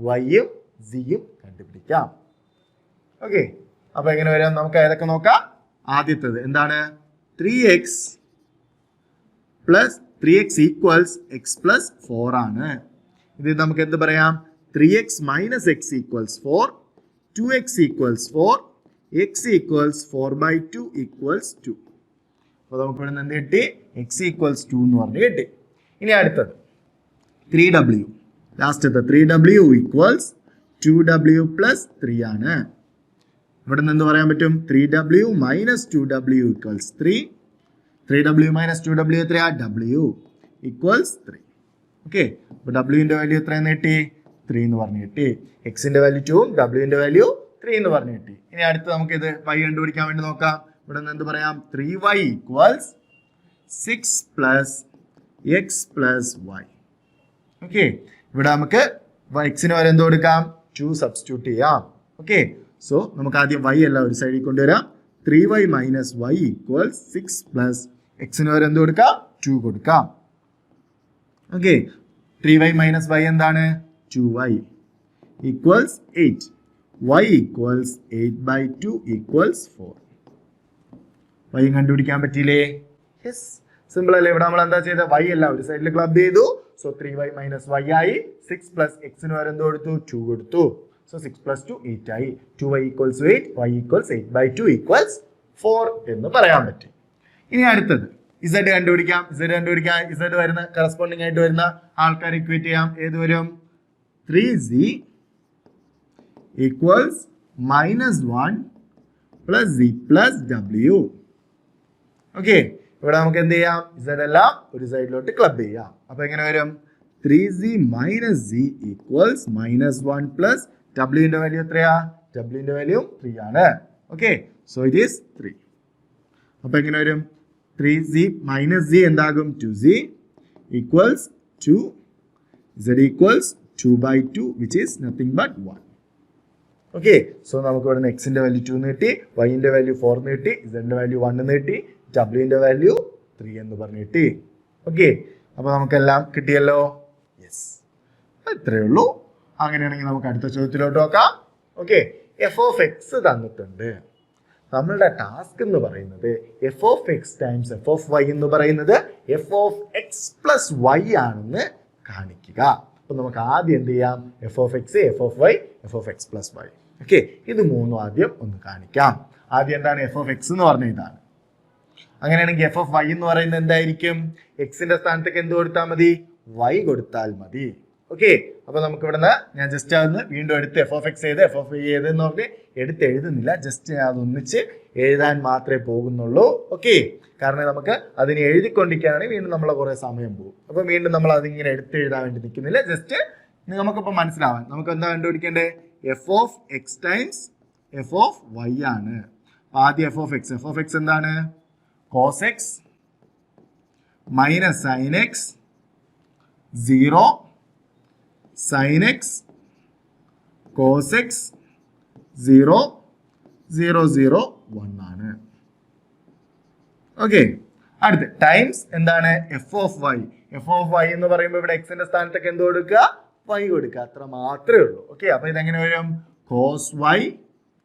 വൈയും സിയും കണ്ടുപിടിക്കാം. ഓക്കെ, അപ്പൊ എങ്ങനെ വരാം? നമുക്ക് ഏതൊക്കെ നോക്കാം. ആദ്യത്തേത് എന്താണ്? 3x ഈക്വൽസ് x plus 4 ആണ്. ഇത് നമുക്ക് എന്ത് പറയാം? 3x minus x equals 4, 2x equals 4, x equals 4 by 2 equals 2. അപ്പോൾ നമുക്ക് ഇവിടെ നിന്ന് എന്ത് കിട്ടി? x equals 2 എന്ന് പറഞ്ഞ് കിട്ടി. ഇനി അടുത്തത് 3w. ലാസ്റ്റത്തെ 3w equals 2w plus 3 ആണ്. ഇവിടെ നിന്ന് എന്ത് പറയാൻ പറ്റും? 3w minus 2w equals 3. 3w minus 2w എത്രയാ? w equals 3. ഓക്കെ, അപ്പോൾ wന്റെ വാല്യൂ എത്രയെന്ന് കിട്ടി? 3 എന്ന് പറഞ്ഞു കിട്ടി. എക്സിന്റെ വാല്യൂ 2 wന്റെ വാല്യൂ 3 എന്ന് പറഞ്ഞു കിട്ടി. ഇനി അടുത്ത് നമുക്ക് ഇത് y കണ്ടുപിടിക്കാൻ വേണ്ടി നോക്കാം. ഇവിടെ നിന്ന് എന്ത് പറയാം? 3y equals 6 plus x plus y. Okay, ഇവിടെ നമുക്ക് എക്സിന് വരെ എന്ത് കൊടുക്കാം? 2 സബ്സ്റ്റിറ്റ്യൂട്ട് ചെയ്യാം. ഓക്കെ, സോ നമുക്ക് ആദ്യം y എല്ലാം ഒരു സൈഡിൽ കൊണ്ടുവരാം. 3y minus y equals 6 plus എക്സിന് വരെ എന്ത് കൊടുക്കാം? 2 കൊടുക്കാം. ഓക്കെ, 3y minus y എന്താണ്? 2y equals 8. y equals 8 by 2 equals 4. y കണ്ടുപിടിക്കാൻ പറ്റിയില്ലേ? യെസ്, സിമ്പിൾ അല്ലേ? ഇവിടെ നമ്മൾ എന്താ ചെയ്തത്? y എല്ലാം ഒരു സൈഡിൽ ക്ലബ് ചെയ്തു. സോ 3y minus y ആയി. 6 plus എക്സിന് വരെ എന്ത് കൊടുത്തു? 2 കൊടുത്തു. So 6 plus 2 8 ആയി. 2y equals 8, y equals 8 by 2 equals 4 എന്ന് പറയാൻ പറ്റും. ഇനി അടുത്തത് z കണ്ടുപിടിക്കാം. z വരുന്ന കറസ്പോണ്ടിങ് ആയിട്ട് വരുന്ന ആൾക്കാർ ഇക്വേറ്റ് ചെയ്യാം. ഏത് വരും? 3z equals -1 plus z plus w. Okay, ഇവിടെ നമുക്ക് എന്ത് ചെയ്യാം? z എല്ലാം ഒരു സൈഡിലോട്ട് ക്ലബ് ചെയ്യാം. അപ്പൊ എങ്ങനെ വരും? 3z minus z equals -1 plus wന്റെ value എത്രയാ? wന്റെ വാല്യൂ 3 ആണ്. Okay, so it is 3. അപ്പൊ എങ്ങനെ വരും? 3z minus z എന്താകും? 2z equals 2. z equals 2 by 2 which is nothing but 1. Okay, so നമുക്ക് ഇവിടെ നിന്ന് എക്സിന്റെ വാല്യൂ 2 എന്ന് കിട്ടി, വൈന്റെ വാല്യൂ 4 എന്ന് കിട്ടി, ഇസഡിന്റെ വാല്യൂ 1 എന്ന് കിട്ടി, ഡബ്ല്യുവിന്റെ വാല്യൂ 3 എന്ന് പറഞ്ഞു കിട്ടി. ഓക്കെ, അപ്പൊ നമുക്കെല്ലാം കിട്ടിയല്ലോ. യെസ്, ഇത്രയേ ഉള്ളൂ. അങ്ങനെയാണെങ്കിൽ നമുക്ക് അടുത്ത ചോദ്യത്തിലോട്ട് നോക്കാം. ഓക്കെ, എഫ് ഓഫ് എക്സ് തന്നിട്ടുണ്ട്. നമ്മളുടെ ടാസ്ക് എന്ന് പറയുന്നത് f of x times f of y എന്ന് പറയുന്നത് f of x plus y ആണെന്ന് കാണിക്കുക. അപ്പൊ നമുക്ക് ആദ്യം എന്ത് ചെയ്യാം? F of x, f of y, f of x plus y. Okay, ഇത് മൂന്നും ആദ്യം ഒന്ന് കാണിക്കാം. ആദ്യം എന്താണ് എഫ് ഓഫ് എക്സ് എന്ന് പറഞ്ഞ ഇതാണ്. അങ്ങനെയാണെങ്കിൽ എഫ് ഓഫ് വൈ എന്ന് പറയുന്നത് എന്തായിരിക്കും? എക്സിന്റെ സ്ഥാനത്തേക്ക് എന്ത് കൊടുത്താൽ മതി? വൈ കൊടുത്താൽ മതി. ഓക്കെ, അപ്പൊ നമുക്ക് ഇവിടുന്ന് ഞാൻ ജസ്റ്റ് അതൊന്ന് വീണ്ടും എടുത്ത് എഫ് ഓഫ് എക്സ് ചെയ്ത് എഫ് ഓഫ് വൈ ചെയ്തെന്ന് പറഞ്ഞ് എടുത്ത് എഴുതുന്നില്ല, ജസ്റ്റ് ഞാൻ അതൊന്നിച്ച് എഴുതാൻ മാത്രമേ പോകുന്നുള്ളൂ. ഓക്കെ, കാരണം നമുക്ക് അതിനെ എഴുതിക്കൊണ്ടിരിക്കുകയാണെങ്കിൽ വീണ്ടും നമ്മളെ കുറെ സമയം പോകും. അപ്പൊ വീണ്ടും നമ്മൾ അതിങ്ങനെ എടുത്ത് എഴുതാൻ വേണ്ടി നിൽക്കുന്നില്ല. ജസ്റ്റ് നമുക്കിപ്പോൾ മനസ്സിലാവാൻ നമുക്ക് എന്താ കണ്ടുപിടിക്കേണ്ടത്? F of x times f of y ആണ്. ആദ്യം എഫ് ഓഫ് എക്സ് എന്താണ്? Cos x minus sign x 0 sine x cos x 0 0 0 1 ആണ്. ഓക്കെ, അടുത്ത് ടൈംസ് എന്താണ്? F of y. F of y എന്ന് പറയുമ്പോൾ ഇവിടെ എക്സിന്റെ സ്ഥാനത്തേക്ക് എന്ത് കൊടുക്കുക? വൈ കൊടുക്കുക, അത്ര മാത്രമേ ഉള്ളൂ. ഓക്കെ, അപ്പൊ ഇതെങ്ങനെ വരും? Cos y.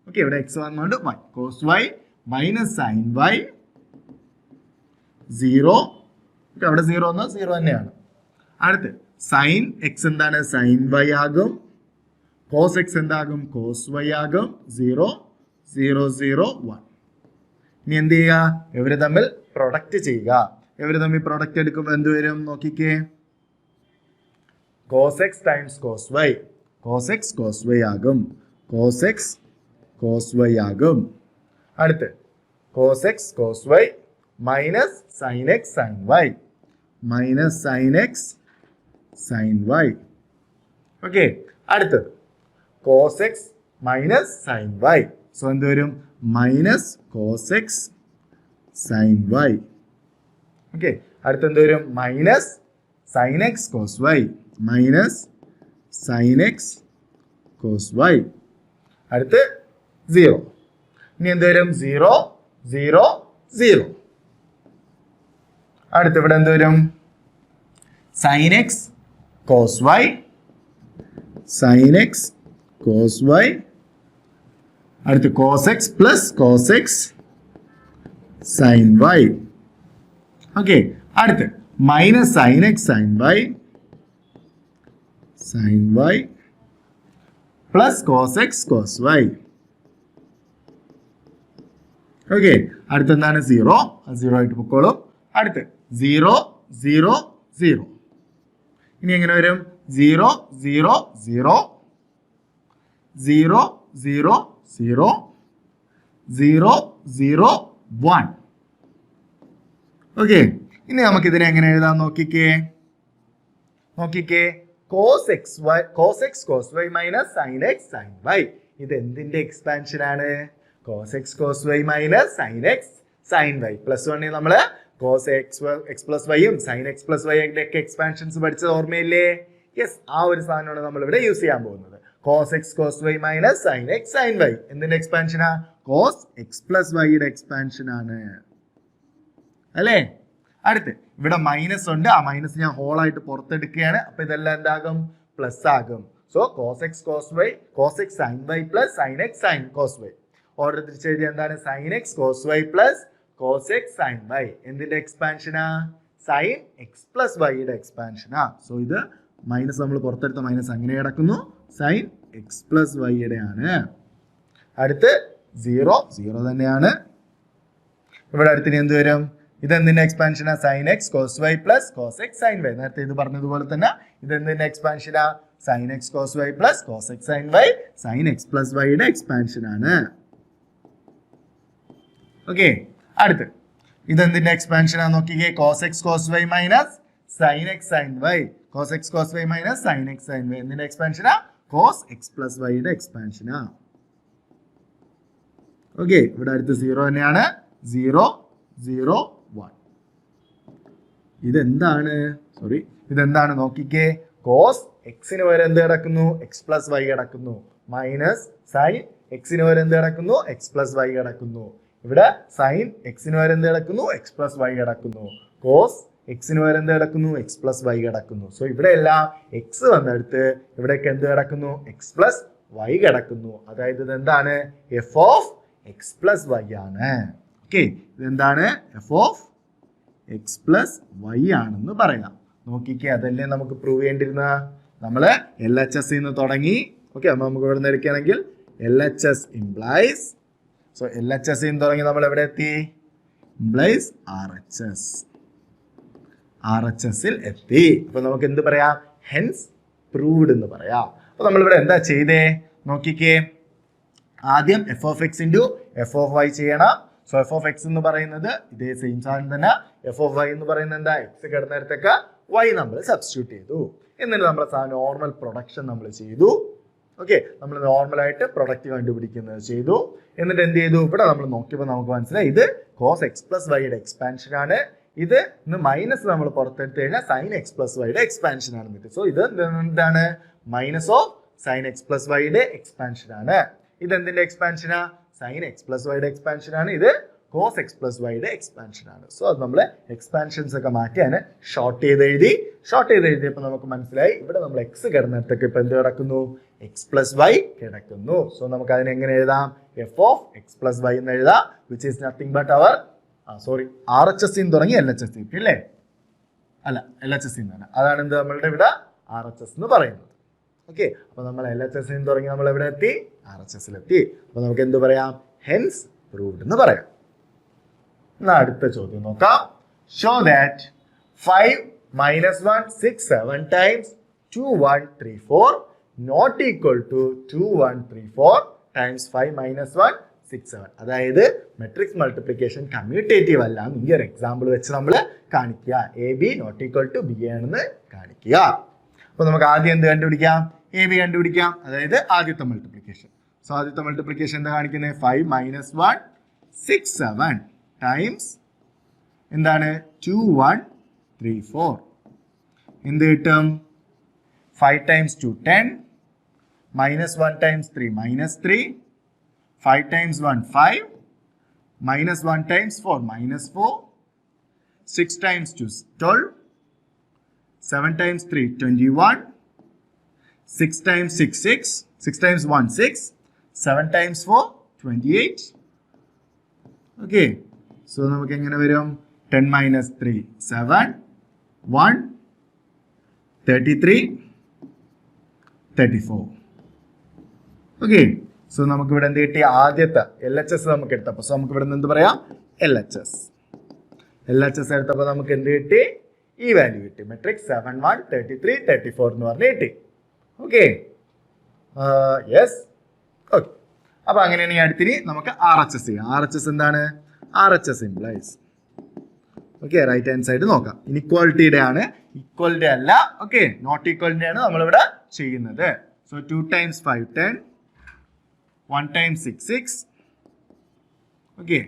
ഓക്കെ, ഇവിടെ എക്സ് വന്നുകൊണ്ട് y, cos y minus sign y 0. അവിടെ 0 എന്നാൽ 0 തന്നെയാണ്. അടുത്ത് സൈൻ എക്സ് എന്താണ്? സൈൻ വൈ ആകും. കോസ് എക്സ് എന്താകും? കോസ് വൈ ആകും. 0 0 0 1. ഇനി എന്ത് ചെയ്യുക? ഇവര് തമ്മിൽ പ്രൊഡക്റ്റ് ചെയ്യുക. ഇവര് തമ്മിൽ പ്രൊഡക്റ്റ് എടുക്കുമ്പോൾ എന്ത് വരും? നോക്കിക്കേ, cos x times cos y, cos x cos y ആകും, കോസ് എക്സ് കോസ് വൈ ആകും. അടുത്ത് cos x cos y minus sign x sign y, minus sign x sign y. Okay, അടുത്തത് cos x minus sign y. So എന്ത് വരും? Minus cos x sign y. Okay, അടുത്ത് എന്ത് വരും? Minus sign x cos y, minus sign x cos y. അടുത്ത് 0. ഇനി എന്ത് വരും? 0 0 0. അടുത്ത് ഇവിടെ എന്ത് വരും? Sin x cos y, sign x cos y. അടുത്ത് cos x plus cos x sign y. Okay, അടുത്ത് minus sign x sign y, sin y plus cos x cos y. Okay, അടുത്ത് എന്താണ്? 0 0 ആയിട്ട് പൊക്കോളും. അടുത്ത് 0 0 0. ഇനി എങ്ങനെ വരും? 0 0 0 0 0 0 0 0 1. ഓക്കെ, ഇനി നമുക്ക് ഇതിനെ എങ്ങനെ എഴുതാൻ നോക്കിക്കേ. Cos x y, cos x cos y minus sign x sign y. ഇത് എന്തിന്റെ എക്സ്പാൻഷൻ ആണ്? Cos x cos y minus sign x sign y. Plus 1 നമ്മള് കോസ് എക്സ് പ്ലസ് വൈയും സൈൻ എക്സ് പ്ലസ് വൈ ഒക്കെ എക്സ്പാൻഷൻസ് പഠിച്ചത് ഓർമ്മയില്ലേ? Yes, ആ ഒരു സാധനമാണ് നമ്മൾ ഇവിടെ യൂസ് ചെയ്യാൻ പോകുന്നത്. Cos x cos y minus sign x sign y എന്തിന്റെ എക്സ്പാൻഷനാ? കോസ് എക്സ് പ്ലസ് വൈയുടെ എക്സ്പാൻഷൻ ആണ് അല്ലേ? അടുത്ത് ഇവിടെ മൈനസ് ഉണ്ട്, ആ മൈനസ് ഞാൻ ഹോൾ ആയിട്ട് പുറത്തെടുക്കുകയാണ്. അപ്പൊ ഇതെല്ലാം എന്താകും? പ്ലസ് ആകും. So cos x cos y, cos x sign y plus sine x sine cos y. Order തിരിച്ചെഴുതിയ എന്താണ്? Sine x cos y plus cos x sign y എന്തിന്റെ എക്സ്പാൻഷനാ? സൈൻ എക്സ് പ്ലസ് വൈയുടെ എക്സ്പാൻഷനാ. സോ ഇത് മൈനസ് നമ്മൾ പുറത്തെടുത്ത minus അങ്ങനെ കിടക്കുന്നു, സൈൻ എക്സ് പ്ലസ് വൈയുടെ ആണ്. അടുത്ത് 0 0 തന്നെയാണ്. ഇവിടെ അടുത്തിന് എന്ത് വരും? ഇതെന്തിന്റെ എക്സ്പാൻഷനാ? Sine x cos y plus cos x sign y. നേരത്തെ ഇത് പറഞ്ഞതുപോലെ തന്നെ ഇതെന്തിന്റെ എക്സ്പാൻഷനാ? Sine x cos y plus cos x sign y, sign x plus വൈയുടെ എക്സ്പാൻഷൻ ആണ്. ഓക്കെ, അടുത്ത് ഇതെന്തിന്റെ എക്സ്പാൻഷനാ നോക്കിക്കേ. Cos x cos y minus sign x sign y, cos x cos y minus sign x sign y എന്തിന്റെ എക്സ്പാൻഷനാ? Cos x plus വൈയുടെ എക്സ്പാൻഷനാ. Okay, ഇവിടെ അടുത്ത് 0 തന്നെയാണ്. 0 0 1. ഇതെന്താണ്? സോറി, ഇതെന്താണ് നോക്കിക്കേ. കോസ് എക്സിന് വരെ എന്ത് കിടക്കുന്നു? എക്സ് പ്ലസ് വൈ കിടക്കുന്നു. മൈനസ് സൈൻ എക്സിന് പകരം എന്ത് കിടക്കുന്നു? എക്സ് പ്ലസ് വൈ കിടക്കുന്നു. ഇവിടെ സൈൻ എക്സിന് പകരം എന്ത് കിടക്കുന്നു? എക്സ് പ്ലസ് വൈ കിടക്കുന്നു. കോസ് എക്സിന് പകരം എന്ത് കിടക്കുന്നു? എക്സ് പ്ലസ് വൈ കിടക്കുന്നു. സോ ഇവിടെ എല്ലാം എക്സ് വന്നെടുത്ത് ഇവിടേക്ക് എന്ത് കിടക്കുന്നു? എക്സ് പ്ലസ് വൈ കിടക്കുന്നു. അതായത് ഇതെന്താണ്? F of x plus y ആണ്. ഓക്കെ, ഇതെന്താണ്? F of x plus y ആണെന്ന് പറയാം. നോക്കിക്കേ, അതല്ലേ നമുക്ക് പ്രൂവ് ചെയ്യേണ്ടിരുന്ന. നമ്മള് എൽ എച്ച് എസ് നിന്ന് തുടങ്ങി. ഓക്കെ, അപ്പൊ നമുക്ക് ഇവിടെ നിന്ന് എടുക്കുകയാണെങ്കിൽ L H S implies. So L H S നിന്ന് തുടങ്ങി നമ്മൾ എവിടെ എത്തി? Implies R H S. R H എസിൽ എത്തി. അപ്പൊ നമുക്ക് എന്ത് പറയാം? ഹെൻസ് പ്രൂവ്ഡ് എന്ന് പറയാം. അപ്പൊ നമ്മളിവിടെ എന്താ ചെയ്തേ? നോക്കിക്കേ, ആദ്യം f of x into f of y ചെയ്യണം. സോ എഫ് ഓഫ് എക്സ് എന്ന് പറയുന്നത് ഇതേ സെയിം സാധനം തന്നെ. എഫ് ഓഫ് വൈ എന്ന് പറയുന്നത് എന്താ? എക്സ് കിടന്നിടത്തൊക്കെ വൈ നമ്മൾ സബ്സ്റ്റിറ്റ്യൂട്ട് ചെയ്തു. എന്നിട്ട് നമ്മൾ നോർമൽ പ്രൊഡക്ഷൻ നമ്മൾ ചെയ്തു. ഓക്കെ, നമ്മൾ നോർമലായിട്ട് പ്രൊഡക്റ്റ് കണ്ടുപിടിക്കുന്നത് ചെയ്തു. എന്നിട്ട് എന്ത് ചെയ്തു? ഇവിടെ നമ്മൾ നോക്കിയപ്പോൾ നമുക്ക് മനസ്സിലായി ഇത് കോസ് എക്സ് പ്ലസ് വൈയുടെ എക്സ്പാൻഷൻ ആണ്. ഇത് മൈനസ് നമ്മൾ പുറത്തെടുത്ത് കഴിഞ്ഞാൽ സൈൻ എക്സ് പ്ലസ് വൈയുടെ എക്സ്പാൻഷൻ ആണ്. സോ ഇത് എന്താണ്? Minus of sine x plus വൈയുടെ എക്സ്പാൻഷൻ ആണ്. ഇത് എന്തിന്റെ എക്സ്പാൻഷനാ? സൈൻ എക്സ് പ്ലസ് വൈയുടെ എക്സ്പാൻഷൻ ആണ്. ഇത് കോസ് എക്സ് പ്ലസ് വൈയുടെ എക്സ്പാൻഷൻ ആണ്. സോ അത് നമ്മൾ എക്സ്പാൻഷൻസ് ഒക്കെ മാറ്റിയാണ് ഷോർട്ട് ചെയ്ത് എഴുതി. ഷോർട്ട് ചെയ്ത് എഴുതിയപ്പോൾ നമുക്ക് മനസ്സിലായി ഇവിടെ നമ്മൾ എക്സ് കിടന്നിടത്തൊക്കെ ഇപ്പൊ എന്ത് കിടക്കുന്നു? എക്സ് പ്ലസ് വൈ കിടക്കുന്നു. സോ നമുക്ക് അതിനെ എങ്ങനെ എഴുതാം? F of x plus y എന്ന് എഴുതാം. Which is nothing but our R H S തുടങ്ങി എൽ എച്ച് എസ് അല്ലേ? അല്ല, എൽ എച്ച് എസ് തന്നെ. അതാണ് എന്ത് നമ്മളുടെ ഇവിടെ ആർ എച്ച് എസ് എന്ന് പറയുന്നത്. ഓക്കെ, അപ്പൊ നമ്മൾ എൽ എച്ച് എസ് തുടങ്ങി നമ്മൾ എവിടെ എത്തി? ആർ എച്ച് എസിൽ എത്തി. അപ്പൊ നമുക്ക് എന്ത് പറയാം? ഹെൻസ് പ്രൂവ്ഡ് എന്ന് പറയാം. എന്നാ അടുത്ത ചോദ്യം നോക്കാം. Show that 5 minus 1 6 7 times 2 1 3 4 not equal to 2 1 3 4 times 5 minus 1 6 7. അതായത് മെട്രിക്സ് മൾട്ടിപ്ലിക്കേഷൻ കമ്മ്യൂട്ടേറ്റീവ് അല്ല എന്ന് ഈ ഒരു എക്സാമ്പിൾ വെച്ച് നമ്മൾ കാണിക്കുക. A B not equal to B ആണെന്ന് കാണിക്കുക. അപ്പൊ നമുക്ക് ആദ്യം എന്ത് കണ്ടുപിടിക്കാം? എ ബി കണ്ടുപിടിക്കാം. അതായത് ആദ്യത്തെ മൾട്ടിപ്ലിക്കേഷൻ. സോ ആദ്യത്തെ മൾട്ടിപ്ലിക്കേഷൻ എന്താ കാണിക്കുന്നത്? 5 minus 1 6 7 ടൈംസ് എന്താണ്? 2 1 3 4. എന്ത് കിട്ടും? 5 times 2 10 minus 1 times 3 minus 3 5 times 1 5 minus 1 times 4 minus 4 6 times 2 12 7 times 3 21 6 times 6 6 6 times 1 6 7 times 4 28. Okay, so നമുക്ക് എങ്ങനെ വരും? 10 minus 3 7 1 33 34. ഓക്കെ, സോ നമുക്ക് ഇവിടെ എന്ത് കിട്ടി? ആദ്യത്തെ എൽ എച്ച് എസ് നമുക്ക് എടുത്തപ്പോൾ. സോ നമുക്ക് ഇവിടെ നിന്ന് എന്ത് പറയാം? L H S. L H S എടുത്തപ്പോൾ നമുക്ക് എന്ത് കിട്ടി? ഈ വാല്യൂ കിട്ടി. മെട്രിക്സ് 7 1 33 34 എന്ന് പറഞ്ഞ് കിട്ടി. Okay, yes. ഓക്കെ, അപ്പൊ അങ്ങനെയാണെങ്കിൽ അടുത്തിനി നമുക്ക് ആർ എച്ച് എസ് ചെയ്യാം. ആർ എച്ച് എസ് എന്താണ്? R H S implies. Okay, right hand side നോക്കാം. ഇനിക്വാളിറ്റിയുടെ ആണ്, ഈക്വലിറ്റി അല്ല. ഓക്കെ, നോട്ട് ഈക്വലിറ്റി ആണ് നമ്മളിവിടെ ചെയ്യുന്നത്. So 2 times 5 10 1 times 6 6. Okay,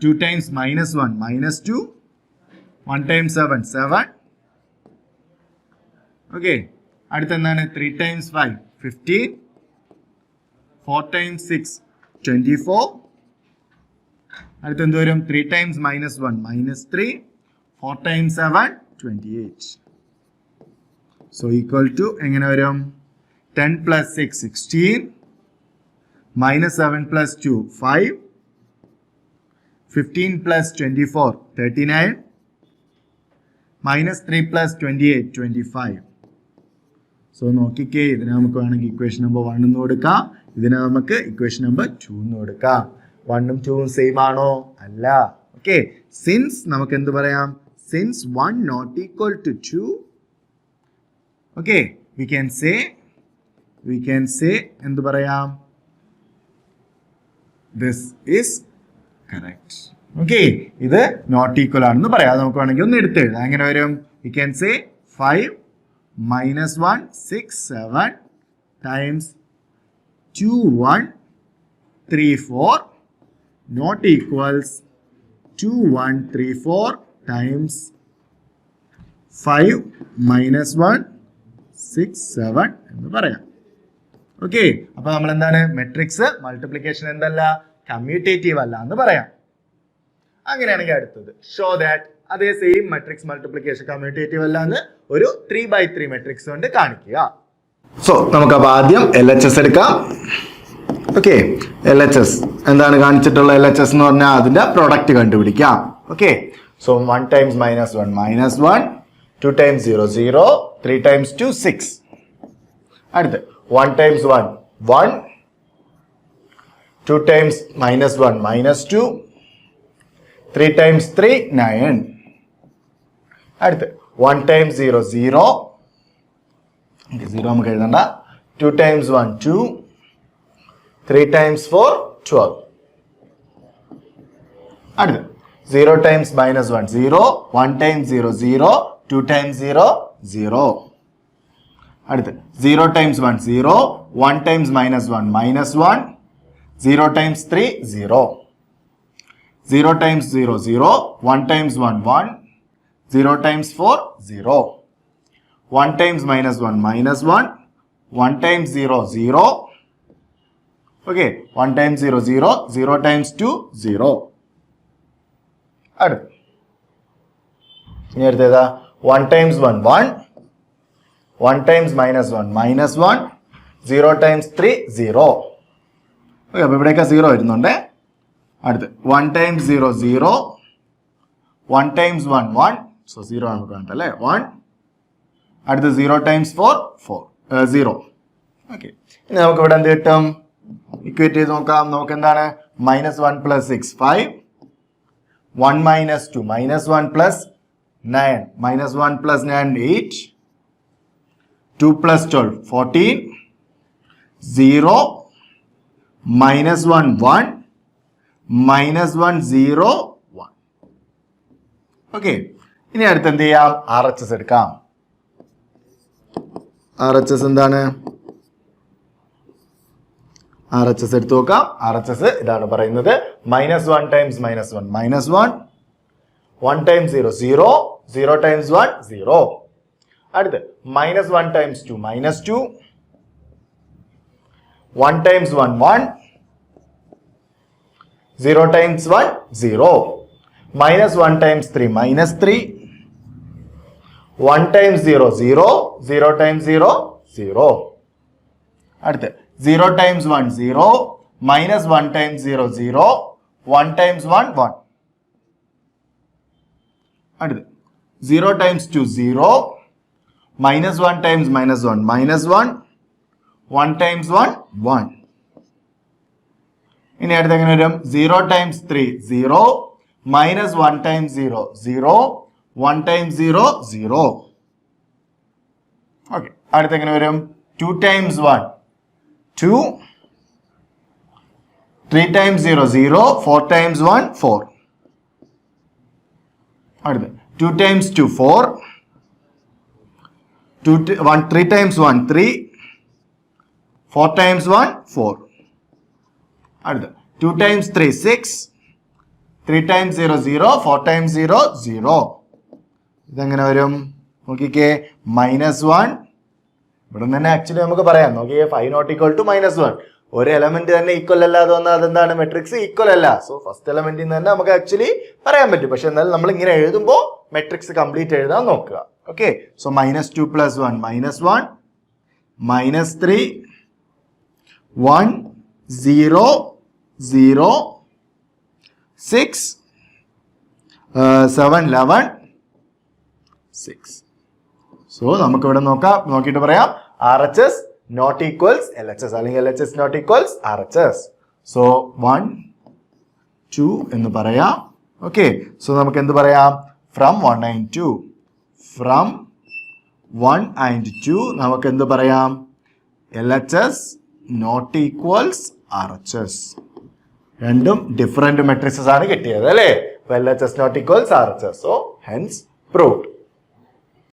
2 times minus 1 minus 2 1 times 7 7. Okay, അടുത്ത എന്താണ്? 3 times 5 15 4 times 6 24. അടുത്ത എന്ത് വരും? 3 times minus 1 minus 3 4 times 7 28. So equal to എങ്ങനെ വരും? 10 plus 6 16 minus 7 plus 2 5 15 plus 24 39 minus 3 plus 28 25. So നോക്കിക്കേ, ഇതിനെ നമുക്ക് വേണമെങ്കിൽ ഇക്വേഷൻ നമ്പർ 1 എന്ന് കൊടുക്കാം. ഇതിനെ നമുക്ക് ഇക്വേഷൻ നമ്പർ 2 എന്ന് കൊടുക്കാം. 1ഉം 2ഉം സെയിം ആണോ? അല്ല. ഓക്കെ, സിൻസ് നമുക്ക് എന്ത് പറയാം? Since 1 not equal to 2, okay, we can say എന്ത് പറയാം? This is correct. ഓക്കെ, ഇത് നോട്ട് ഈക്വൽ ആണെന്ന് പറയാം. നമുക്ക് വേണമെങ്കിൽ ഒന്ന് എടുത്ത് എഴുതാം. എങ്ങനെ വരും? We can say 5 minus 1 6 7 times 2 1 3 4 not equals 2 1 3 4 times 5 minus 1 6 7 എന്ന് പറയാം. ഓക്കെ, അപ്പൊ നമ്മൾ എന്താണ് മെട്രിക്സ് മൾട്ടിപ്ലിക്കേഷൻ എന്തല്ല കമ്മ്യൂട്ടേറ്റീവ് അല്ല എന്ന് പറയാം. അങ്ങനെയാണെങ്കിൽ അടുത്തത് ഷോ ദാറ്റ് അതേ സെയിം മെട്രിക്സ് മൾട്ടിപ്ലിക്കേഷൻ കമ്മ്യൂട്ടേറ്റീവ് അല്ല എന്ന് ഒരു 3x3 മെട്രിക്സ് കൊണ്ട് കാണിക്കുക. സോ നമുക്കപ്പോൾ ആദ്യം LHS എടുക്കാം. ഓക്കെ, LHS എന്താണ് കാണിച്ചിട്ടുള്ള LHS എന്ന് പറഞ്ഞാൽ അതിന്റെ പ്രൊഡക്റ്റ് കണ്ടുപിടിക്കാം. Okay, so 1 times -1 -1, 2 times 0 0, 3 times 2 6. അടുത്ത് 1 times 1 1, 2 times -1 -2, 3 times 3 9. അടുത്ത് 1 times 0 0, 0 നമുക്ക് എഴുതണ്ട, 2 times 1 2, 3 times 4 12. അടുത്ത് 0 times -1 0, 1 times 0 0, 2 times 0 0. അടുത്ത് 0 times 1 0, 1 times -1 -1, 0 times 3 0, 0 times 0 0, 1 times 1 1, 0 times 4 0, 1 times -1 -1, 1 times 0 0. Okay, 1 times 0 0, 0 times 2 0. അടുത്ത് ഇനി അടുത്തേതാ 1 times 1 1, 1 times -1 -1, 0 times 3 0. ഓക്കെ, അപ്പോൾ ഇവിടെയൊക്കെ 0 വരുന്നുണ്ട്. അടുത്ത് 1 times 0 0, 1 times 1 1, സോ 0 നമുക്ക് കണ്ടല്ലേ 1. അടുത്ത് 0 times 4 4 0. ഓക്കെ, ഇനി നമുക്ക് ഇവിടെ എന്ത് കിട്ടും? ഇക്വേറ്റ് ചെയ്ത് നോക്കാം. നമുക്ക് എന്താണ് -1 + 6 5, 1 - 2 -1 + 9, -1 + 9 8, 2 + 12 14, 0 -1 1, -1 0 1. ഓക്കെ, ഇനി അടുത്ത് എന്ത് ചെയ്യാം? RHS എടുക്കാം. RHS എന്താണ്? RHS എടുത്തു നോക്കാം. RHS ഇതാണ് പറയുന്നത്. -1 times -1 -1, 1 times 0 0, 0 times 1 0. അടുത്ത് -1 times 2 -2, 1 times 1 1, 0 times 1 0, -1 times 3 -3, 1 times 0 0, 0 times 0 0. അടുത്ത് 0 times 1 0, -1 times 0 0, 1 times 1 1. അടുത്ത് 0 times 2 0, -1 times -1 -1, 1 times 1 1. ഇനി അടുത്ത് എങ്ങനെ വരും? 0 times 3 0, -1 times 0 0, 1 times 0 0. ഓക്കെ, അടുത്ത് എങ്ങനെ വരും? 2 times 1 2, 3 times 0 0, 4 times 1 4. അടുത്ത് 2 times 2 4, 3 times 1 3, 4 times 1 4. അടുത്ത് 2 times 3 6, 3 times 0 0, 4 times 0 0. ഇതെങ്ങനെ വരും? നോക്കിക്കേ, -1. ഇവിടെ തന്നെ ആക്ച്വലി നമുക്ക് പറയാം. നോക്കിയേ, 5 not equal to -1. ഒരു എലമെന്റ് തന്നെ ഈക്വൽ അല്ലാതെ വന്നാൽ അതെന്താണ്? മെട്രിക്സ് ഈക്വൽ അല്ല. സോ ഫസ്റ്റ് എലമെന്റിൽ നിന്ന് തന്നെ നമുക്ക് ആക്ച്വലി പറയാൻ പറ്റും. പക്ഷെ എന്നാലും നമ്മൾ ഇങ്ങനെ എഴുതുമ്പോൾ മെട്രിക്സ് കംപ്ലീറ്റ് എഴുതാൻ നോക്കുക. Okay, so -2 + 1 -1, -3 1 0 0, 6 7 11 6. സോ നമുക്ക് ഇവിടെ നോക്കാം. നോക്കിയിട്ട് പറയാം RHS not equals LHS അല്ലെങ്കിൽ LHS not equals RHS. So 1 2 എന്ന് പറയാം. ഓക്കെ, സോ നമുക്ക് എന്ത് പറയാം? ഫ്രം 1 and 2, ഫ്രം 1 and 2 നമുക്ക് എന്ത് പറയാം? LHS not equals RHS. രണ്ടും ഡിഫറെന്റ് മെട്രിക്സസ് ആണ് കിട്ടിയത് അല്ലേ? LHS not equals RHS. So hence proved.